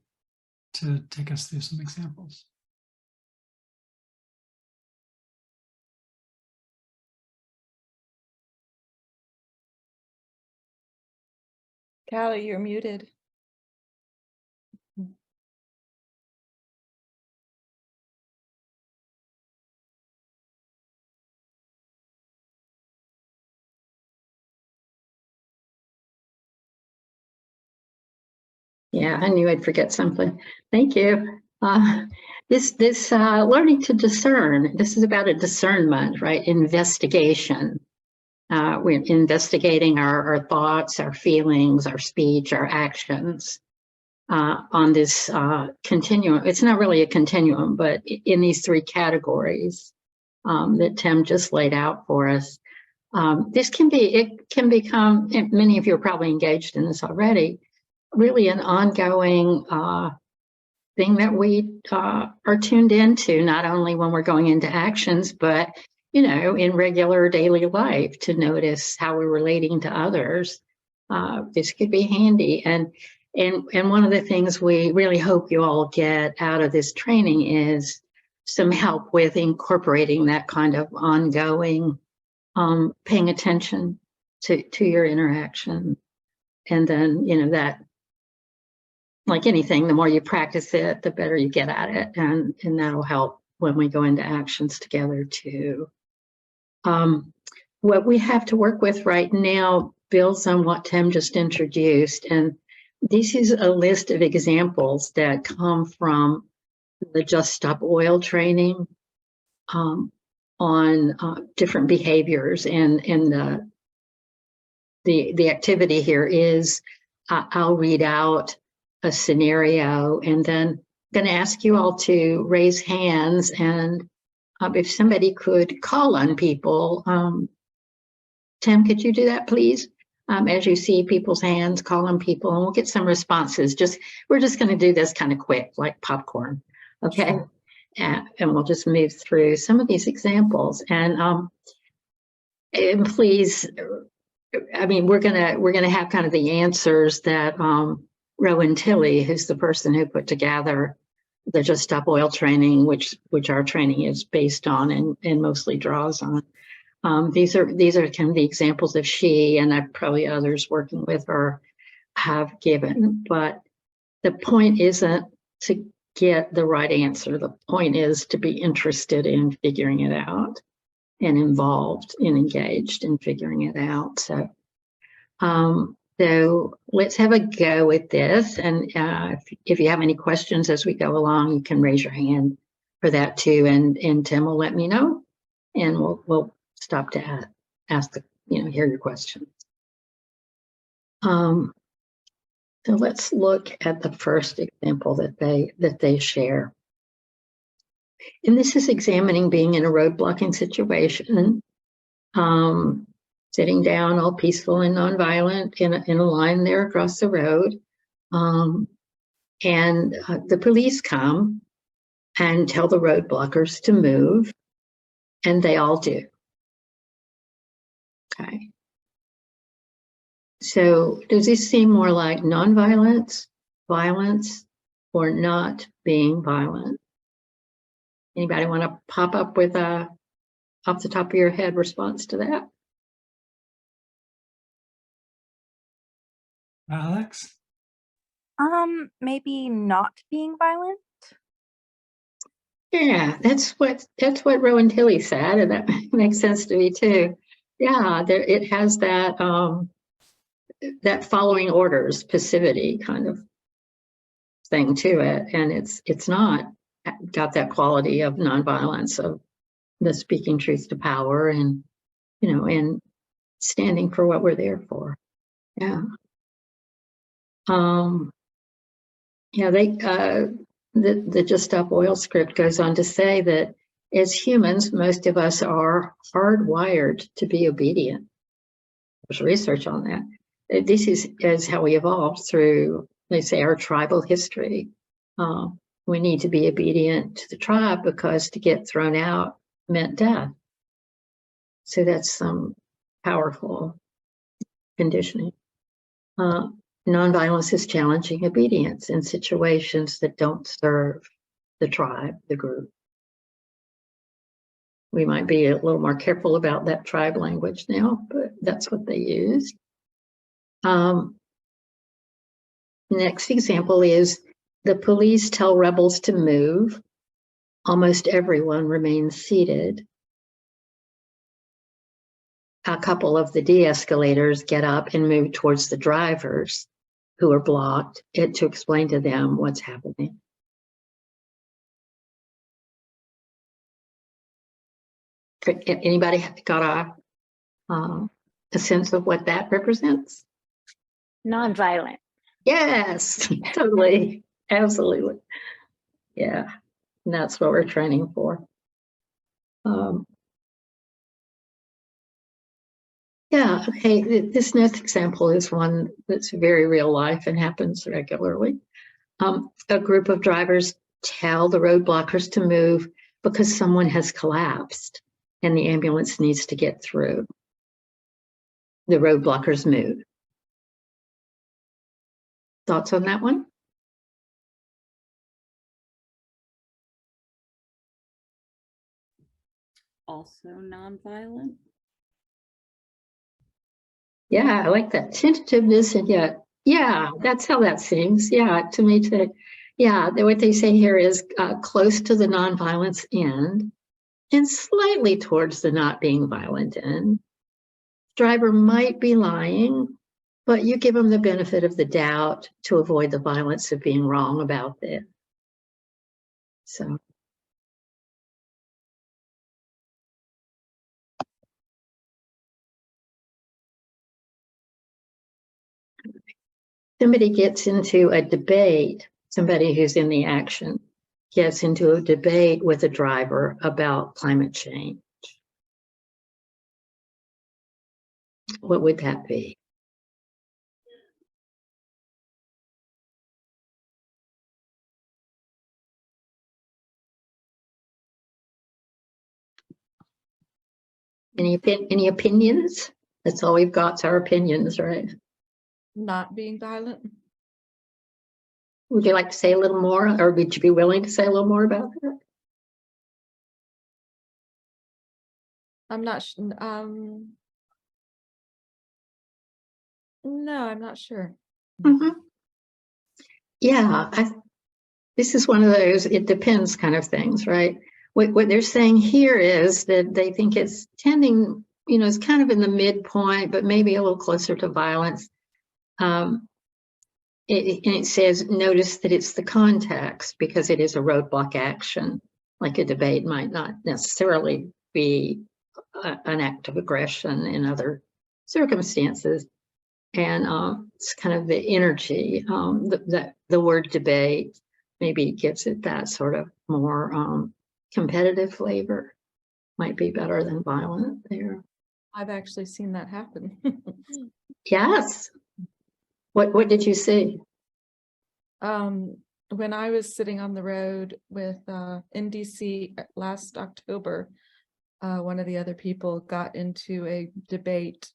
to take us through some examples. Callie, you're muted. Yeah, I knew I'd forget something. Thank you. This learning to discern, this is about a discernment, right? Investigation. We're investigating our thoughts, our feelings, our speech, our actions on this continuum. It's not really a continuum, but in these three categories that Tim just laid out for us. It can become, many of you are probably engaged in this already, really an ongoing thing that we are tuned into, not only when we're going into actions, but in regular daily life, to notice how we're relating to others. This could be handy. And one of the things we really hope you all get out of this training is some help with incorporating that kind of ongoing paying attention to your interaction. And then, that, like anything, the more you practice it, the better you get at it. And that'll help when we go into actions together too. What we have to work with right now builds on what Tim just introduced. And this is a list of examples that come from the Just Stop Oil training on different behaviors. And the activity here is I'll read out a scenario, and then I'm going to ask you all to raise hands, and if somebody could call on people. Tim, could you do that, please? As you see people's hands, call on people, and we'll get some responses. We're just going to do this kind of quick, like popcorn, okay? Sure. And we'll just move through some of these examples, and please, we're gonna have kind of the answers that Rowan Tilley, who's the person who put together the Just Stop Oil training, which our training is based on and mostly draws on. These are kind of the examples of she, and probably others working with her have given. But the point isn't to get the right answer. The point is to be interested in figuring it out and involved and engaged in figuring it out. So let's have a go with this. And if you have any questions as we go along, you can raise your hand for that too. And Tim will let me know, and we'll stop to hear your questions. So let's look at the first example that they share. And this is examining being in a road blocking situation, sitting down all peaceful and nonviolent in a line there across the road. And the police come and tell the road blockers to move, and they all do. Okay. So does this seem more like nonviolence, violence, or not being violent? Anybody want to pop up with a off the top of your head response to that? Alex? Maybe not being violent. Yeah, that's what Rowan Tilley said, and that makes sense to me too. Yeah, it has that that following orders, passivity kind of thing to it, and it's not got that quality of nonviolence, of the speaking truth to power, and and standing for what we're there for. Yeah. Yeah, the Just Stop Oil script goes on to say that as humans, most of us are hardwired to be obedient. There's research on that. This is how we evolved through, they say, our tribal history. We need to be obedient to the tribe because to get thrown out meant death. So that's some powerful conditioning. nonviolence is challenging obedience in situations that don't serve the tribe, the group. We might be a little more careful about that tribe language now, but that's what they used. Next example is the police tell rebels to move. Almost everyone remains seated. A couple of the de-escalators get up and move towards the drivers who are blocked to explain to them what's happening. Anybody got a sense of what that represents? Nonviolent. Yes, totally, absolutely. Yeah, and that's what we're training for. Yeah, hey, this next example is one that's very real life and happens regularly. A group of drivers tell the road blockers to move because someone has collapsed and the ambulance needs to get through. The road blockers move. Thoughts on that one? Also nonviolent. Yeah, I like that tentativeness, and yet, yeah, that's how that seems. Yeah, to me too. Yeah, what they say here is close to the nonviolence end and slightly towards the not being violent end. Driver might be lying, but you give them the benefit of the doubt to avoid the violence of being wrong about it. So. Somebody gets into a debate, somebody who's in the action gets into a debate with a driver about climate change. What would that be? Any opinions? That's all we've got, is our opinions, right? Not being violent. Would you like to say a little more, or would you be willing to say a little more about that? I'm not. No, I'm not sure. Mm-hmm. Yeah, this is one of those it depends kind of things, right? What they're saying here is that they think it's tending, it's kind of in the midpoint, but maybe a little closer to violence. And it says, notice that it's the context because it is a roadblock action, like a debate might not necessarily be an act of aggression in other circumstances. And it's kind of the energy, the word debate maybe gives it that sort of more competitive flavor, might be better than violent there. I've actually seen that happen. Yes. What did you see? When I was sitting on the road with NDC last October, one of the other people got into a debate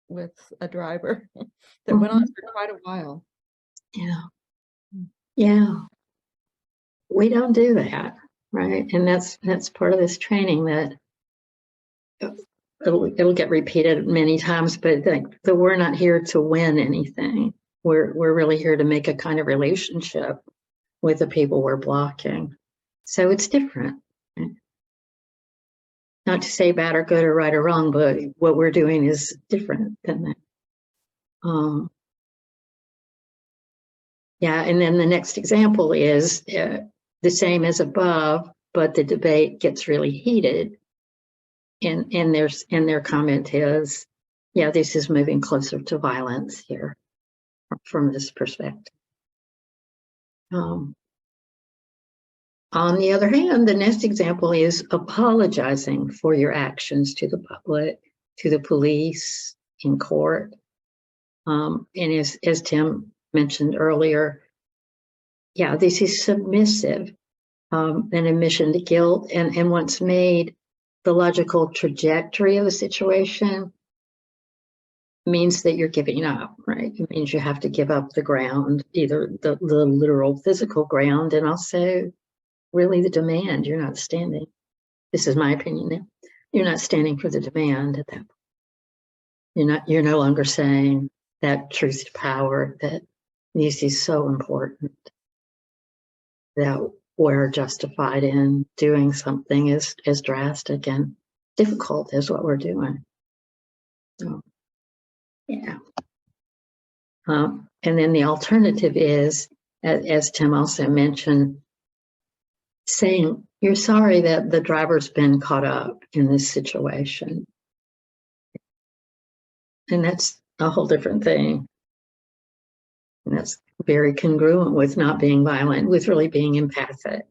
with a driver that went on for quite a while. Yeah. Yeah. We don't do that, right? And that's part of this training that it'll get repeated many times, but we're not here to win anything. We're really here to make a kind of relationship with the people we're blocking. So it's different. Not to say bad or good or right or wrong, but what we're doing is different than that. Yeah, and then the next example is the same as above, but the debate gets really heated. And their comment is, yeah, this is moving closer to violence here from this perspective. On the other hand, the next example is apologizing for your actions to the public, to the police, in court. And as Tim mentioned earlier, yeah, this is submissive, an admission to guilt, and once made, the logical trajectory of the situation means that you're giving up, right? It means you have to give up the ground, either the literal physical ground, and also really the demand. You're not standing. This is my opinion now. You're not standing for the demand at that point. You're no longer saying that truth to power that this is so important, that we're justified in doing something as drastic and difficult as what we're doing. So, yeah. And then the alternative is, as Tim also mentioned, saying you're sorry that the driver's been caught up in this situation. And that's a whole different thing. And that's very congruent with not being violent, with really being empathic,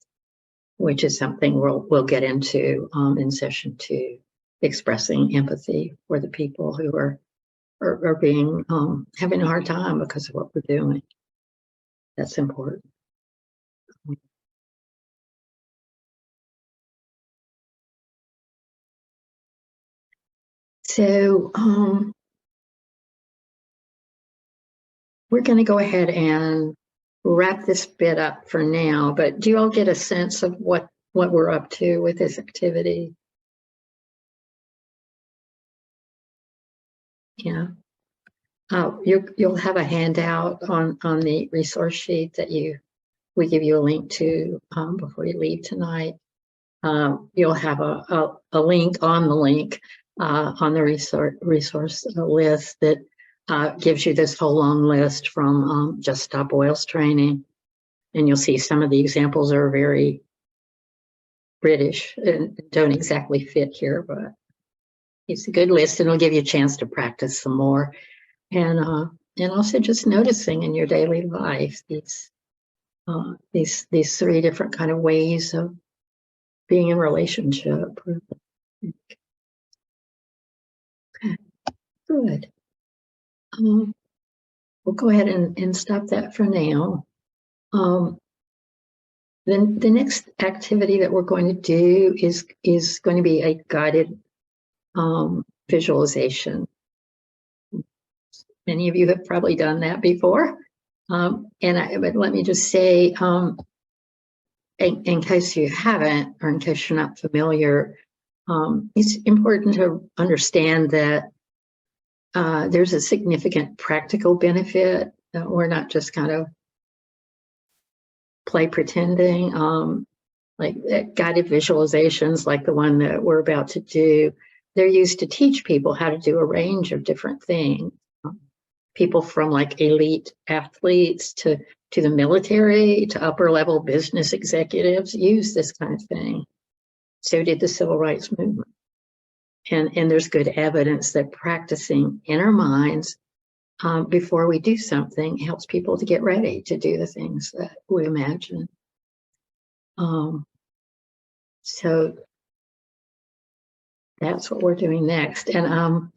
which is something we'll get into in session 2, expressing empathy for the people who are being having a hard time because of what we're doing. That's important. So we're going to go ahead and wrap this bit up for now, but do you all get a sense of what we're up to with this activity? Yeah. You'll have a handout on the resource sheet that we give you a link to before you leave tonight. You'll have a link on the link on the resource list that gives you this whole long list from Just Stop Oil's training. And you'll see some of the examples are very British and don't exactly fit here, but it's a good list and it'll give you a chance to practice some more. And also just noticing in your daily life these 3 different kind of ways of being in relationship. Okay, good. We'll go ahead and stop that for now. Then the next activity that we're going to do is going to be a guided visualization. Many of you have probably done that before. But let me just say, in case you haven't, or in case you're not familiar, it's important to understand that there's a significant practical benefit. We're not just kind of play pretending. Like guided visualizations like the one that we're about to do, they're used to teach people how to do a range of different things. People from like elite athletes to the military to upper level business executives use this kind of thing. So did the civil rights movement. And there's good evidence that practicing in our minds before we do something helps people to get ready to do the things that we imagine. So that's what we're doing next. And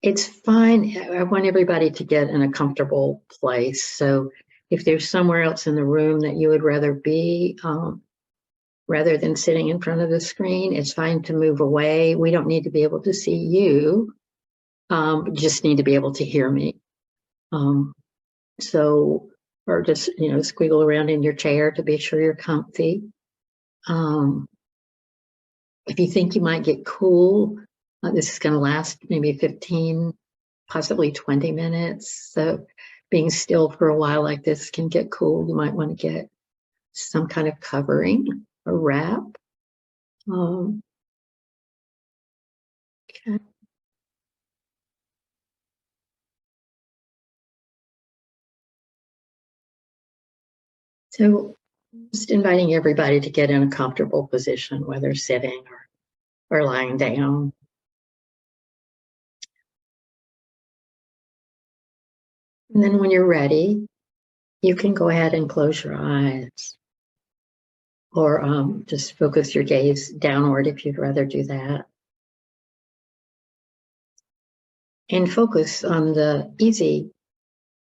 it's fine. I want everybody to get in a comfortable place. So if there's somewhere else in the room that you would rather be, rather than sitting in front of the screen, it's fine to move away. We don't need to be able to see you, just need to be able to hear me. So, or just, squiggle around in your chair to be sure you're comfy. If you think you might get cool, this is going to last maybe 15, possibly 20 minutes. So being still for a while like this can get cool. You might want to get some kind of covering, a wrap. Okay. So just inviting everybody to get in a comfortable position, whether sitting or lying down. And then when you're ready, you can go ahead and close your eyes or just focus your gaze downward if you'd rather do that. And focus on the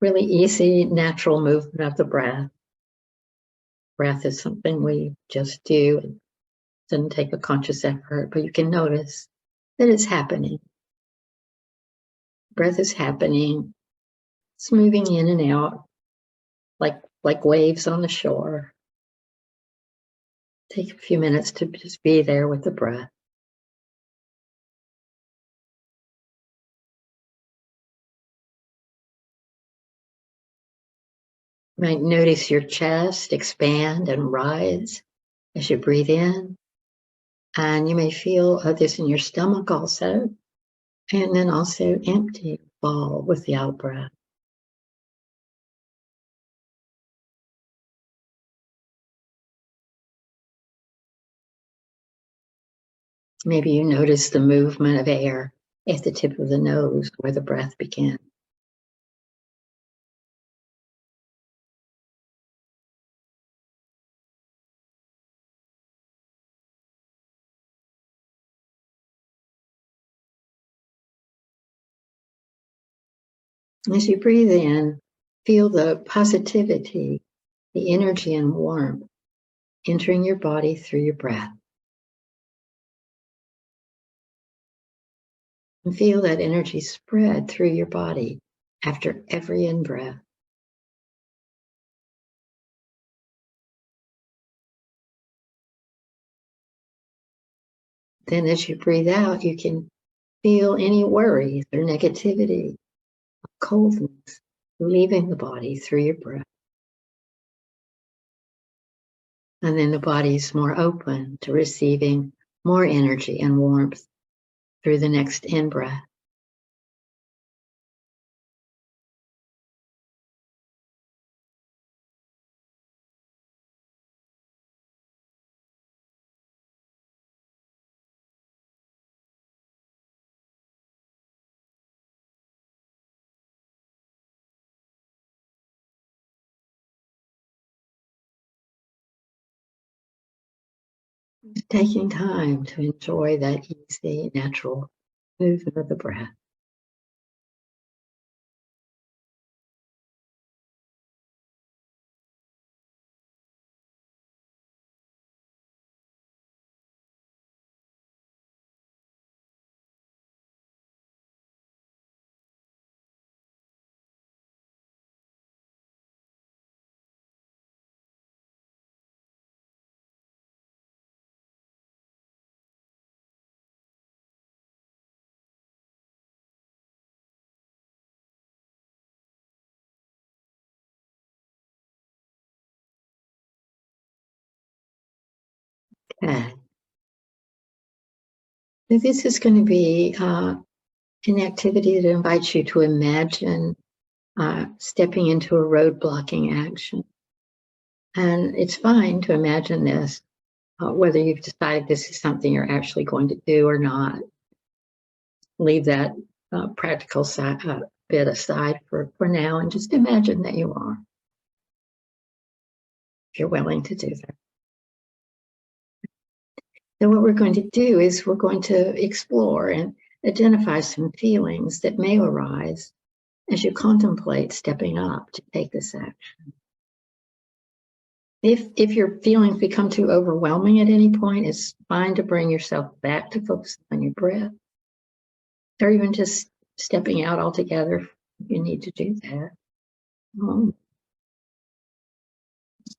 really easy, natural movement of the breath. Breath is something we just do. It doesn't take a conscious effort, but you can notice that it's happening. Breath is happening. It's moving in and out like waves on the shore. Take a few minutes to just be there with the breath. You might notice your chest expand and rise as you breathe in. And you may feel this in your stomach also. And then also empty, fall with the out breath. Maybe you notice the movement of air at the tip of the nose where the breath begins. As you breathe in, feel the positivity, the energy and warmth entering your body through your breath. And feel that energy spread through your body after every in-breath. Then as you breathe out, you can feel any worries or negativity, coldness, leaving the body through your breath. And then the body's more open to receiving more energy and warmth through the next in-breath. Taking time to enjoy that easy, natural movement of the breath. Okay. So this is going to be an activity that invites you to imagine stepping into a road blocking action. And it's fine to imagine this, whether you've decided this is something you're actually going to do or not. Leave that practical bit aside for now and just imagine that you are, if you're willing to do that. So what we're going to do is we're going to explore and identify some feelings that may arise as you contemplate stepping up to take this action. If your feelings become too overwhelming at any point, it's fine to bring yourself back to focus on your breath, or even just stepping out altogether if you need to do that.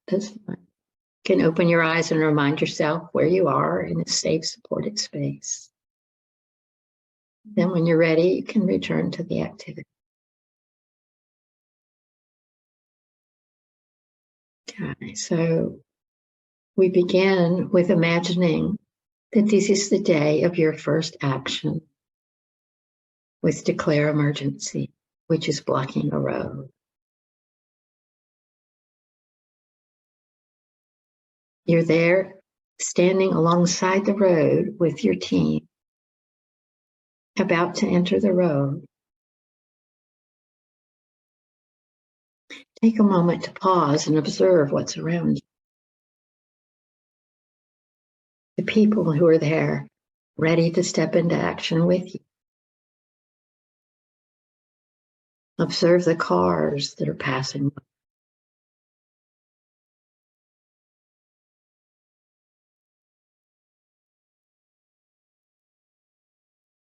That's fine. You can open your eyes and remind yourself where you are in a safe, supported space. Then when you're ready, you can return to the activity. Okay, so we begin with imagining that this is the day of your first action with declare emergency, which is blocking a road. You're there standing alongside the road with your team, about to enter the road. Take a moment to pause and observe what's around you. The people who are there, ready to step into action with you. Observe the cars that are passing by.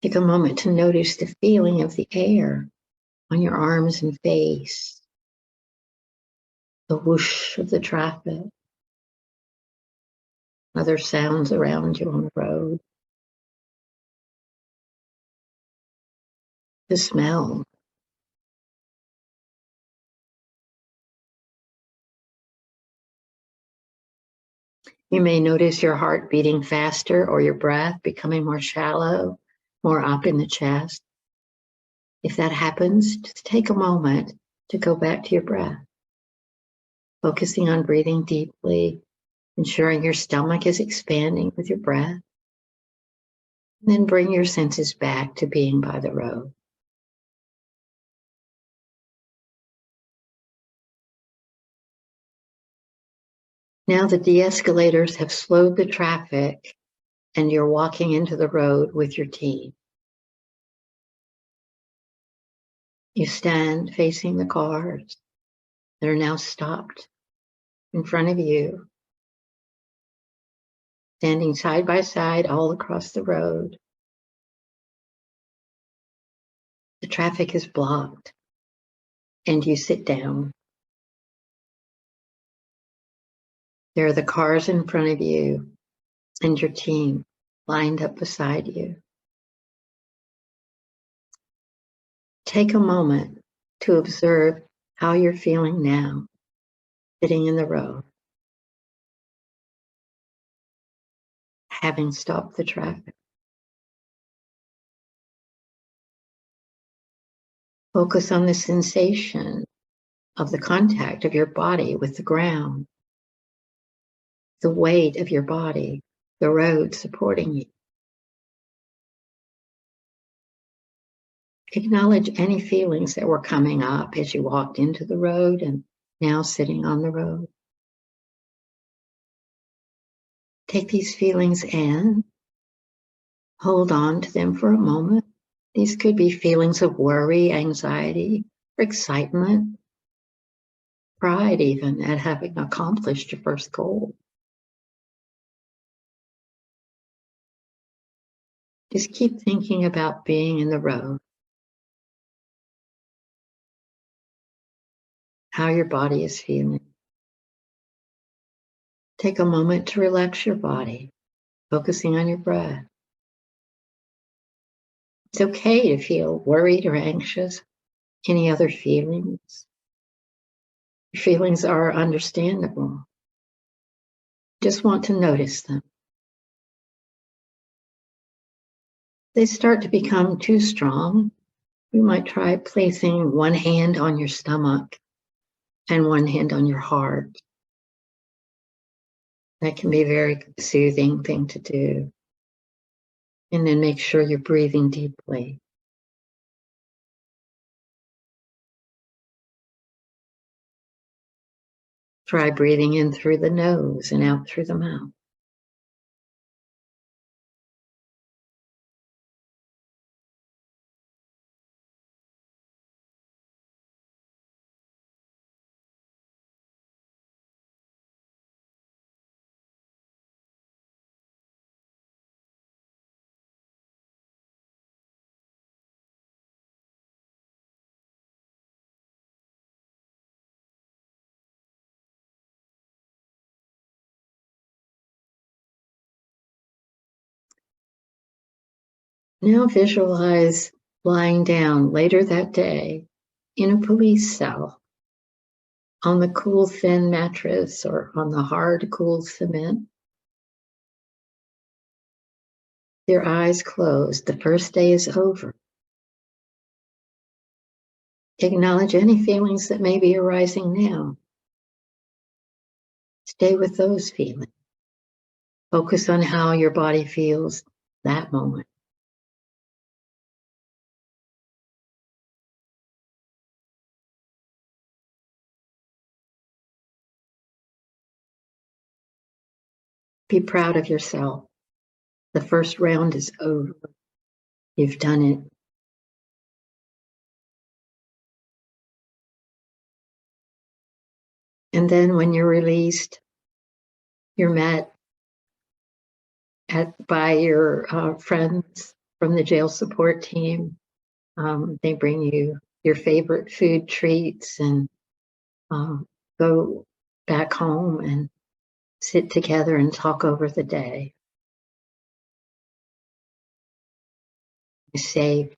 Take a moment to notice the feeling of the air on your arms and face, the whoosh of the traffic, other sounds around you on the road, the smell. You may notice your heart beating faster or your breath becoming more shallow, more up in the chest. If that happens, just take a moment to go back to your breath, focusing on breathing deeply, ensuring your stomach is expanding with your breath. And then bring your senses back to being by the road. Now the de-escalators have slowed the traffic and you're walking into the road with your team. You stand facing the cars that are now stopped in front of you, standing side by side all across the road. The traffic is blocked and you sit down. There are the cars in front of you and your team lined up beside you. Take a moment to observe how you're feeling now, sitting in the road, having stopped the traffic. Focus on the sensation of the contact of your body with the ground, the weight of your body, the road supporting you. Acknowledge any feelings that were coming up as you walked into the road and now sitting on the road. Take these feelings in, hold on to them for a moment. These could be feelings of worry, anxiety, or excitement, pride even at having accomplished your first goal. Just keep thinking about being in the road, how your body is feeling. Take a moment to relax your body, focusing on your breath. It's okay to feel worried or anxious. Any other feelings? Your feelings are understandable. Just want to notice them. They start to become too strong. You might try placing one hand on your stomach and one hand on your heart. That can be a very soothing thing to do. And then make sure you're breathing deeply. Try breathing in through the nose and out through the mouth. Now visualize lying down later that day in a police cell on the cool, thin mattress or on the hard, cool cement. Your eyes closed. The first day is over. Acknowledge any feelings that may be arising now. Stay with those feelings. Focus on how your body feels that moment. Be proud of yourself. The first round is over. You've done it. And then when you're released, you're met by your friends from the jail support team. They bring you your favorite food treats and go back home and sit together and talk over the day. A safe,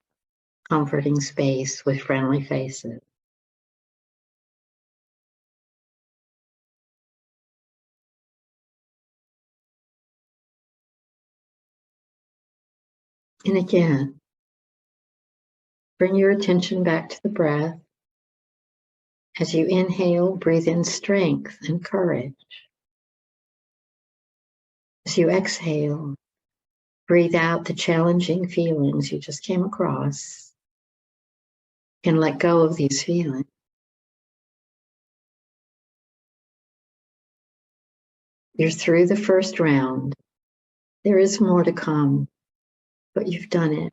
comforting space with friendly faces. And again, bring your attention back to the breath. As you inhale, breathe in strength and courage. As you exhale, breathe out the challenging feelings you just came across and let go of these feelings. You're through the first round. There is more to come, but you've done it.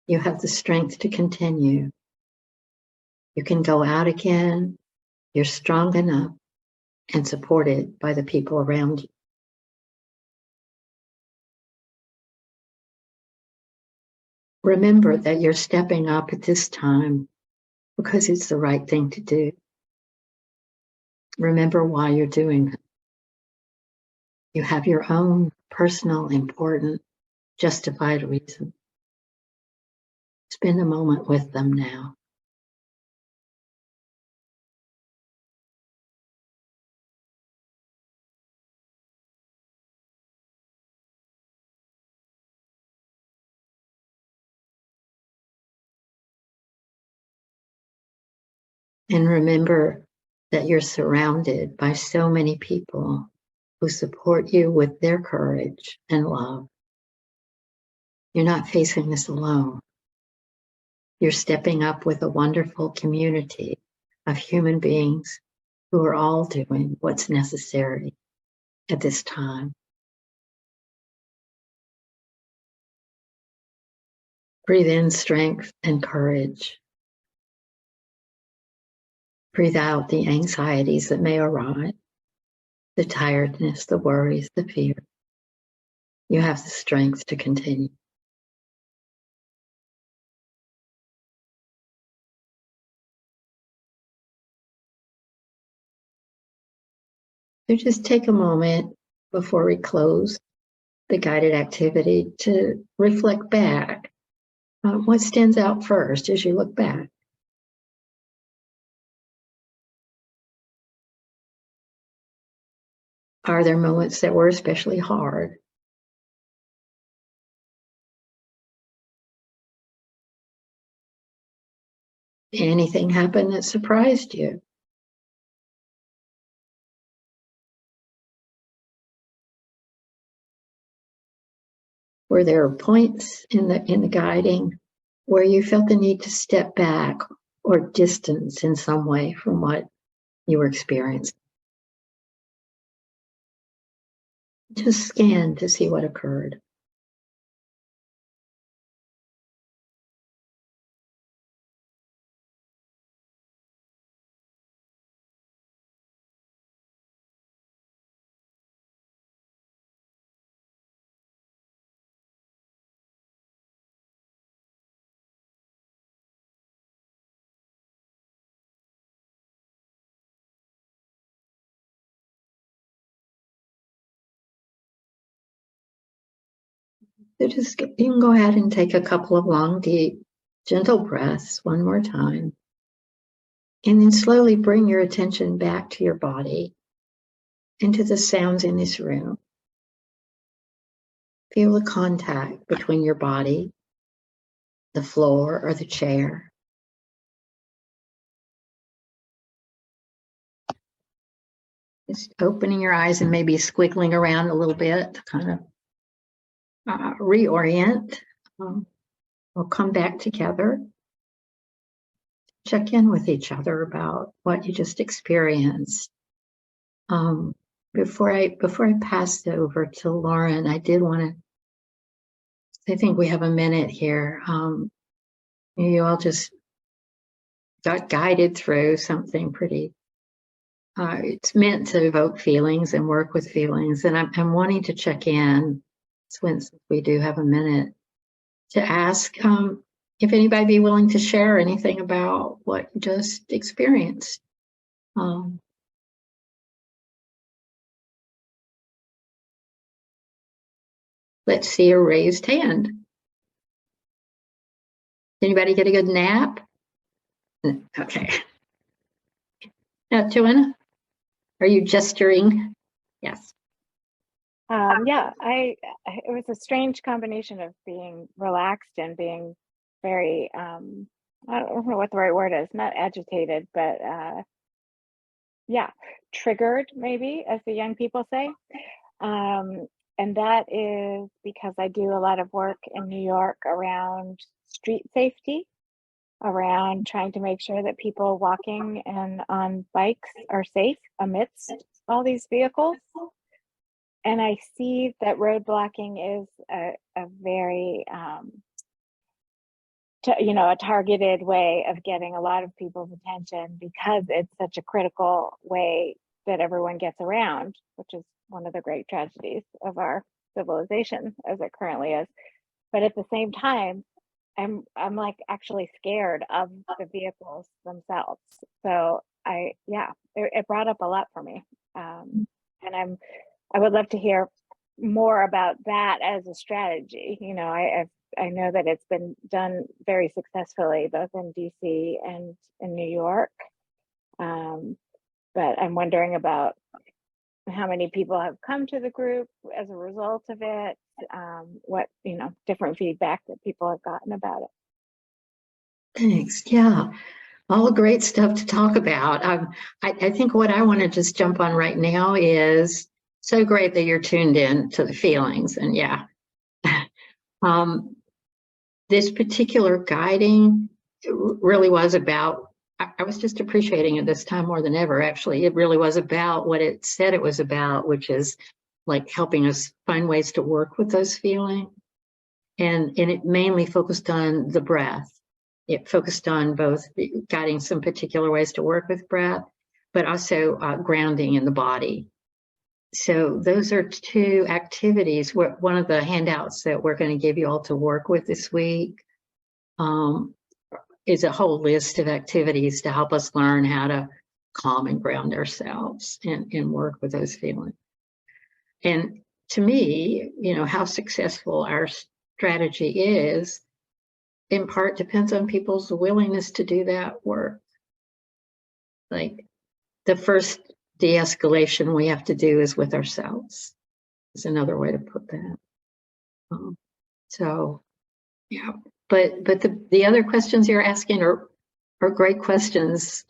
You have the strength to continue. You can go out again. You're strong enough and supported by the people around you. Remember that you're stepping up at this time because it's the right thing to do. Remember why you're doing it. You have your own personal, important, justified reason. Spend a moment with them now. And remember that you're surrounded by so many people who support you with their courage and love. You're not facing this alone. You're stepping up with a wonderful community of human beings who are all doing what's necessary at this time. Breathe in strength and courage. Breathe out the anxieties that may arise, the tiredness, the worries, the fear. You have the strength to continue. So just take a moment before we close the guided activity to reflect back. What stands out first as you look back? Are there moments that were especially hard? Anything happen that surprised you? Were there points in the guiding where you felt the need to step back or distance in some way from what you were experiencing? Just scan to see what occurred. So just, you can go ahead and take a couple of long, deep, gentle breaths one more time. And then slowly bring your attention back to your body and to the sounds in this room. Feel the contact between your body, the floor, or the chair. Just opening your eyes and maybe squiggling around a little bit to kind of reorient. We'll come back together. Check in with each other about what you just experienced. Before I pass it over to Lauren, I did want to, I think we have a minute here. You all just got guided through something pretty, it's meant to evoke feelings and work with feelings. And I'm wanting to check in, since we do have a minute, ask if anybody be willing to share anything about what you just experienced. Let's see a raised hand. Anybody get a good nap? Okay. Now, Joanna, are you gesturing? Yes. Yeah, it was a strange combination of being relaxed and being very, I don't know what the right word is, not agitated, but yeah, triggered maybe, as the young people say. And that is because I do a lot of work in New York around street safety, around trying to make sure that people walking and on bikes are safe amidst all these vehicles. And I see that road blocking is a very, a targeted way of getting a lot of people's attention, because it's such a critical way that everyone gets around, which is one of the great tragedies of our civilization as it currently is. But at the same time, I'm like actually scared of the vehicles themselves. So it brought up a lot for me. And I would love to hear more about that as a strategy. You know, I know that it's been done very successfully, both in DC and in New York. But I'm wondering about how many people have come to the group as a result of it, what, different feedback that people have gotten about it. Thanks. Yeah, all great stuff to talk about. I think what I want to just jump on right now is so great that you're tuned in to the feelings. And yeah, this particular guiding really was about, I was just appreciating it this time more than ever, actually. It really was about what it said it was about, which is like helping us find ways to work with those feelings. And it mainly focused on the breath. It focused on both guiding some particular ways to work with breath, but also grounding in the body. So those are two activities. One of the handouts that we're going to give you all to work with this week is a whole list of activities to help us learn how to calm and ground ourselves and work with those feelings. And to me, how successful our strategy is, in part depends on people's willingness to do that work. Like the first de-escalation we have to do is with ourselves, is another way to put that. So yeah, but the other questions you're asking are great questions.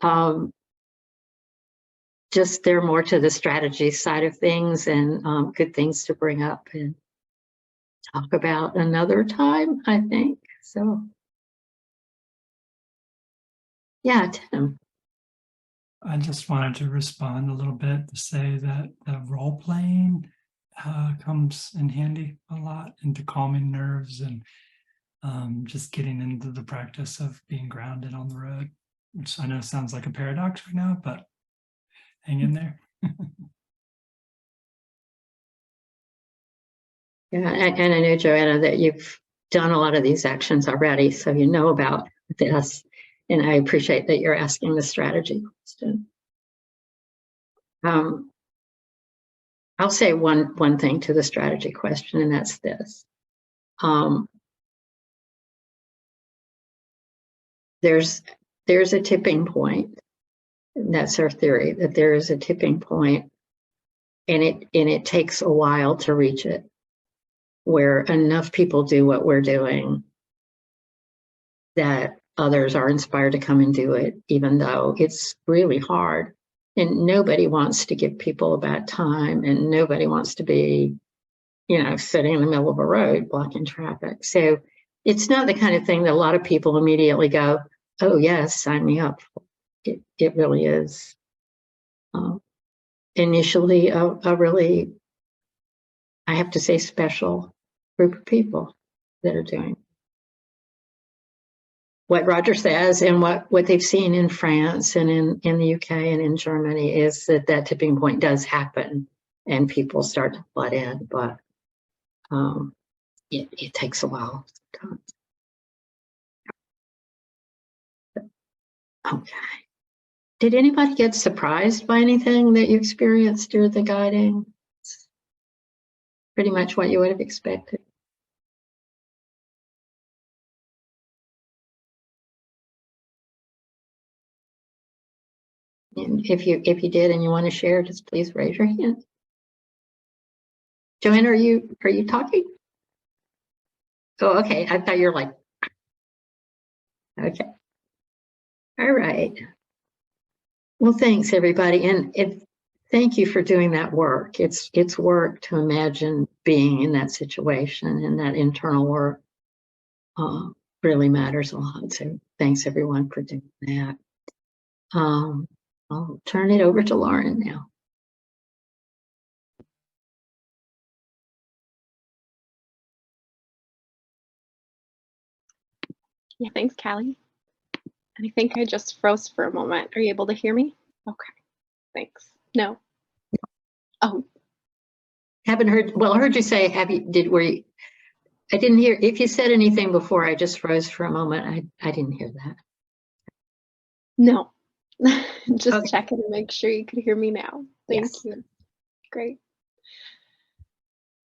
Just they're more to the strategy side of things, and good things to bring up and talk about another time, I think. So yeah, Tim. I just wanted to respond a little bit to say that the role playing comes in handy a lot into calming nerves and just getting into the practice of being grounded on the road, which I know sounds like a paradox right now, but hang in there. Yeah, and I know, Joanna, that you've done a lot of these actions already, so you know about this. And I appreciate that you're asking the strategy question. I'll say one thing to the strategy question, and that's this. There's a tipping point. That's our theory, that there is a tipping point, and it takes a while to reach it, where enough people do what we're doing that others are inspired to come and do it, even though it's really hard. And nobody wants to give people a bad time, and nobody wants to be, sitting in the middle of a road blocking traffic. So it's not the kind of thing that a lot of people immediately go, oh yes, sign me up. It really is initially a really, I have to say, special group of people that are doing what Roger says, and what they've seen in France and in the UK and in Germany is that tipping point does happen and people start to flood in, but it takes a while sometimes. Okay. Did anybody get surprised by anything that you experienced during the guiding? Pretty much what you would have expected. And if you did and you want to share, just please raise your hand. Joanne, are you talking? Oh, okay. I thought you were like, okay. All right. Well, thanks everybody, and thank you for doing that work. It's work to imagine being in that situation, and that internal work really matters a lot. So thanks everyone for doing that. I'll turn it over to Lauren now. Yeah, thanks, Callie. And I think I just froze for a moment. Are you able to hear me? Okay, thanks. No. Oh. Haven't heard, well, I heard you say, were you, I didn't hear, if you said anything before, I just froze for a moment. I didn't hear that. No, just Okay. checking to make sure you could hear me now. Thank Yes. you. Great.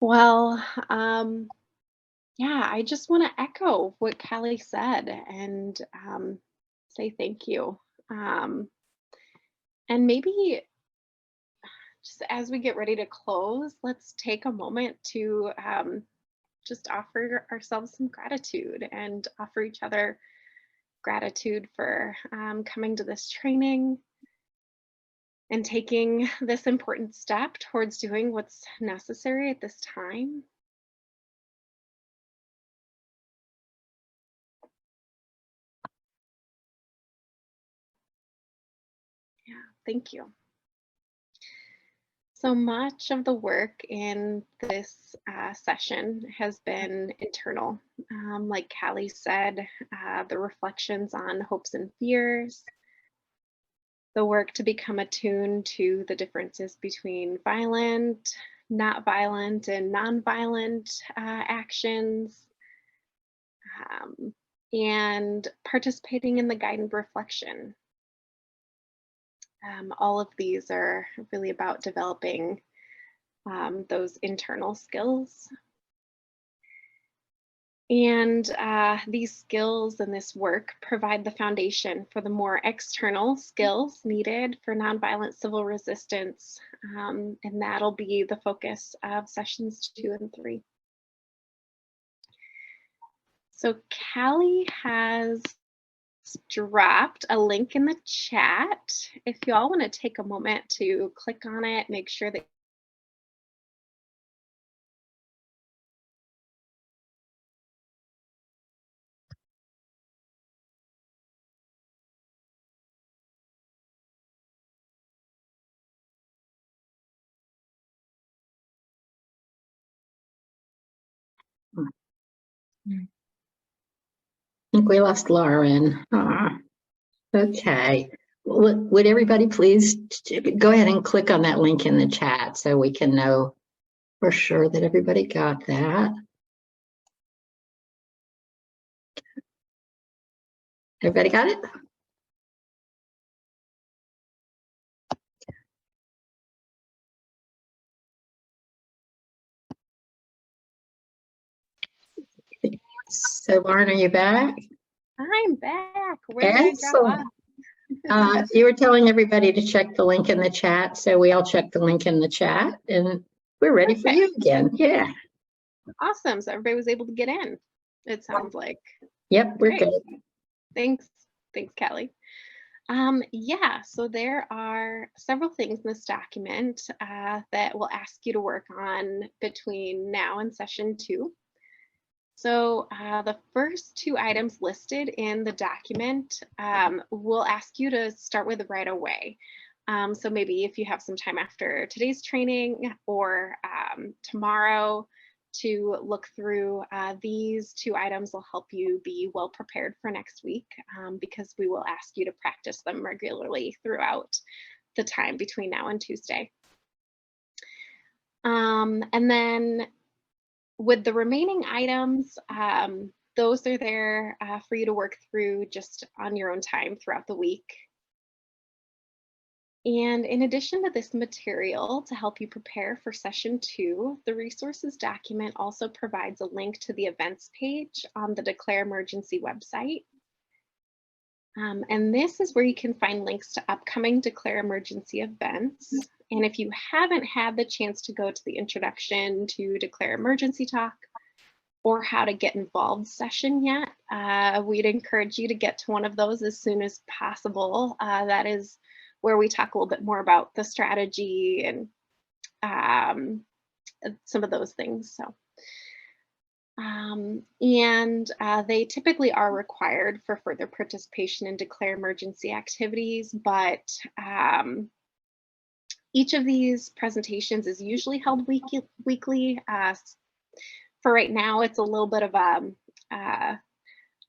Well, yeah, I just want to echo what Callie said and say thank you. And maybe just as we get ready to close, let's take a moment to just offer ourselves some gratitude and offer each other gratitude for coming to this training and taking this important step towards doing what's necessary at this time. Yeah, thank you. So much of the work in this session has been internal. Like Callie said, the reflections on hopes and fears, the work to become attuned to the differences between violent, not violent, and non-violent actions, and participating in the guided reflection. All of these are really about developing those internal skills. And these skills and this work provide the foundation for the more external skills needed for nonviolent civil resistance. And that'll be the focus of sessions 2 and 3. So Callie has dropped a link in the chat. If you all want to take a moment to click on it, make sure that I think we lost Lauren. Okay. Would everybody please go ahead and click on that link in the chat so we can know for sure that everybody got that. Everybody got it? So Lauren, are you back? I'm back. Where did I drop off? You were telling everybody to check the link in the chat, so we all checked the link in the chat, and we're ready for you again. Yeah. Awesome. So everybody was able to get in, it sounds like. Yep, we're Great. good. Thanks, Callie. Yeah, so there are several things in this document that we'll ask you to work on between now and session 2. So the first 2 items listed in the document, we'll ask you to start with right away. So maybe if you have some time after today's training or tomorrow to look through these 2 items will help you be well prepared for next week because we will ask you to practice them regularly throughout the time between now and Tuesday. And then with the remaining items, those are there for you to work through just on your own time throughout the week. And in addition to this material to help you prepare for session 2, the resources document also provides a link to the events page on the Declare Emergency website. And this is where you can find links to upcoming Declare Emergency events. And if you haven't had the chance to go to the Introduction to Declare Emergency talk or How to Get Involved session yet, we'd encourage you to get to one of those as soon as possible. That is where we talk a little bit more about the strategy and some of those things. So. They typically are required for further participation in Declare Emergency activities, but each of these presentations is usually held weekly. For right now, it's a little bit of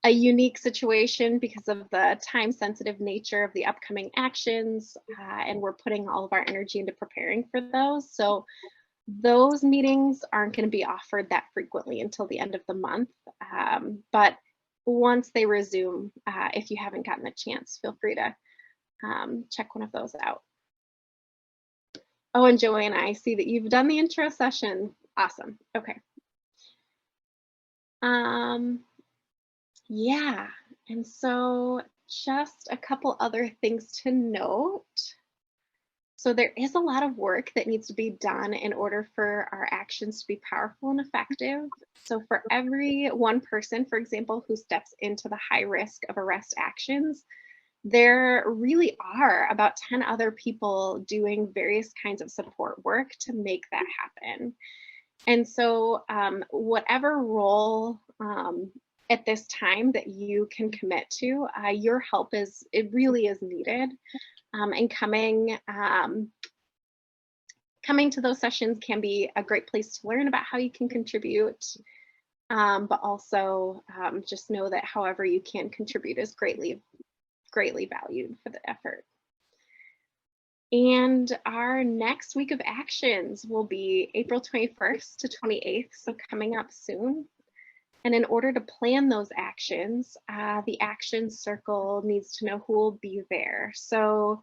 a unique situation because of the time-sensitive nature of the upcoming actions, and we're putting all of our energy into preparing for those. So those meetings aren't going to be offered that frequently until the end of the month. But once they resume, if you haven't gotten a chance, feel free to check one of those out. Oh, and Joanna, I see that you've done the intro session. Awesome. Okay. Yeah, and so just a couple other things to note. So there is a lot of work that needs to be done in order for our actions to be powerful and effective. So for every one person, for example, who steps into the high risk of arrest actions, there really are about 10 other people doing various kinds of support work to make that happen. And so whatever role at this time that you can commit to, your help really is needed. And coming to those sessions can be a great place to learn about how you can contribute, but also just know that however you can contribute is greatly valued for the effort. And our next week of actions will be April 21st to 28th, so coming up soon. And in order to plan those actions, the action circle needs to know who will be there. So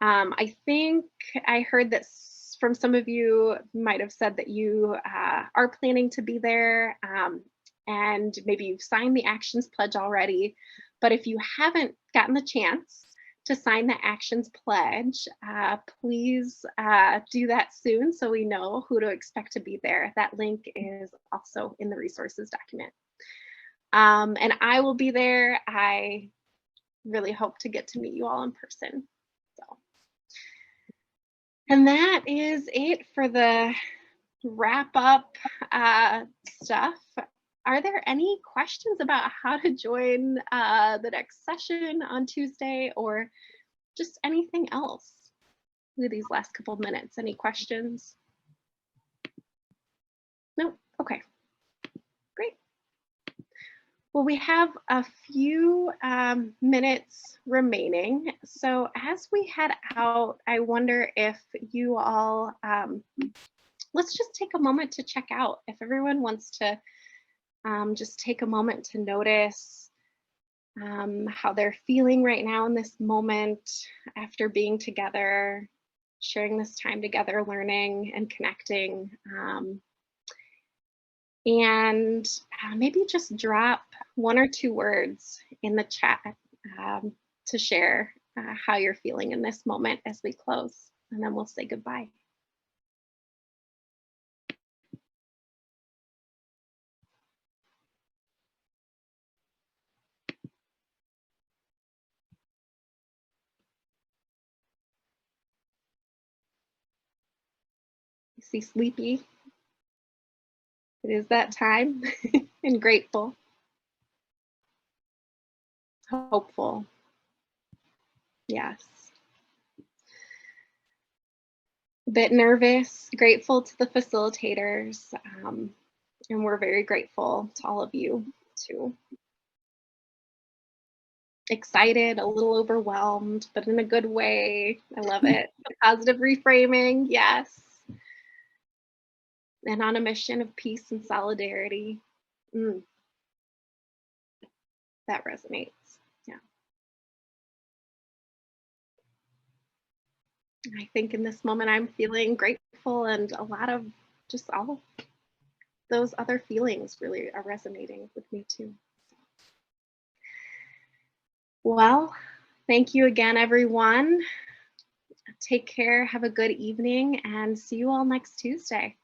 I think I heard that from some of you might have said that you are planning to be there, and maybe you've signed the actions pledge already. But if you haven't gotten the chance to sign the actions pledge, please do that soon so we know who to expect to be there. That link is also in the resources document. And I will be there. I really hope to get to meet you all in person. So, and that is it for the wrap up stuff. Are there any questions about how to join the next session on Tuesday, or just anything else with these last couple of minutes? Any questions? No? Okay. Great. Well, we have a few minutes remaining. So as we head out, I wonder if you all, let's just take a moment to check out. If everyone wants to just take a moment to notice how they're feeling right now in this moment after being together, sharing this time together, learning and connecting. And maybe just drop 1 or 2 words in the chat to share how you're feeling in this moment as we close, and then we'll say goodbye. You see sleepy. It is that time. And grateful. Hopeful. Yes. A bit nervous, grateful to the facilitators, and we're very grateful to all of you too. Excited, a little overwhelmed, but in a good way. I love it. Positive reframing, yes. And on a mission of peace and solidarity. that resonates. Yeah. I think in this moment I'm feeling grateful, and a lot of just all of those other feelings really are resonating with me too. Well, thank you again, everyone. Take care, have a good evening, and see you all next Tuesday.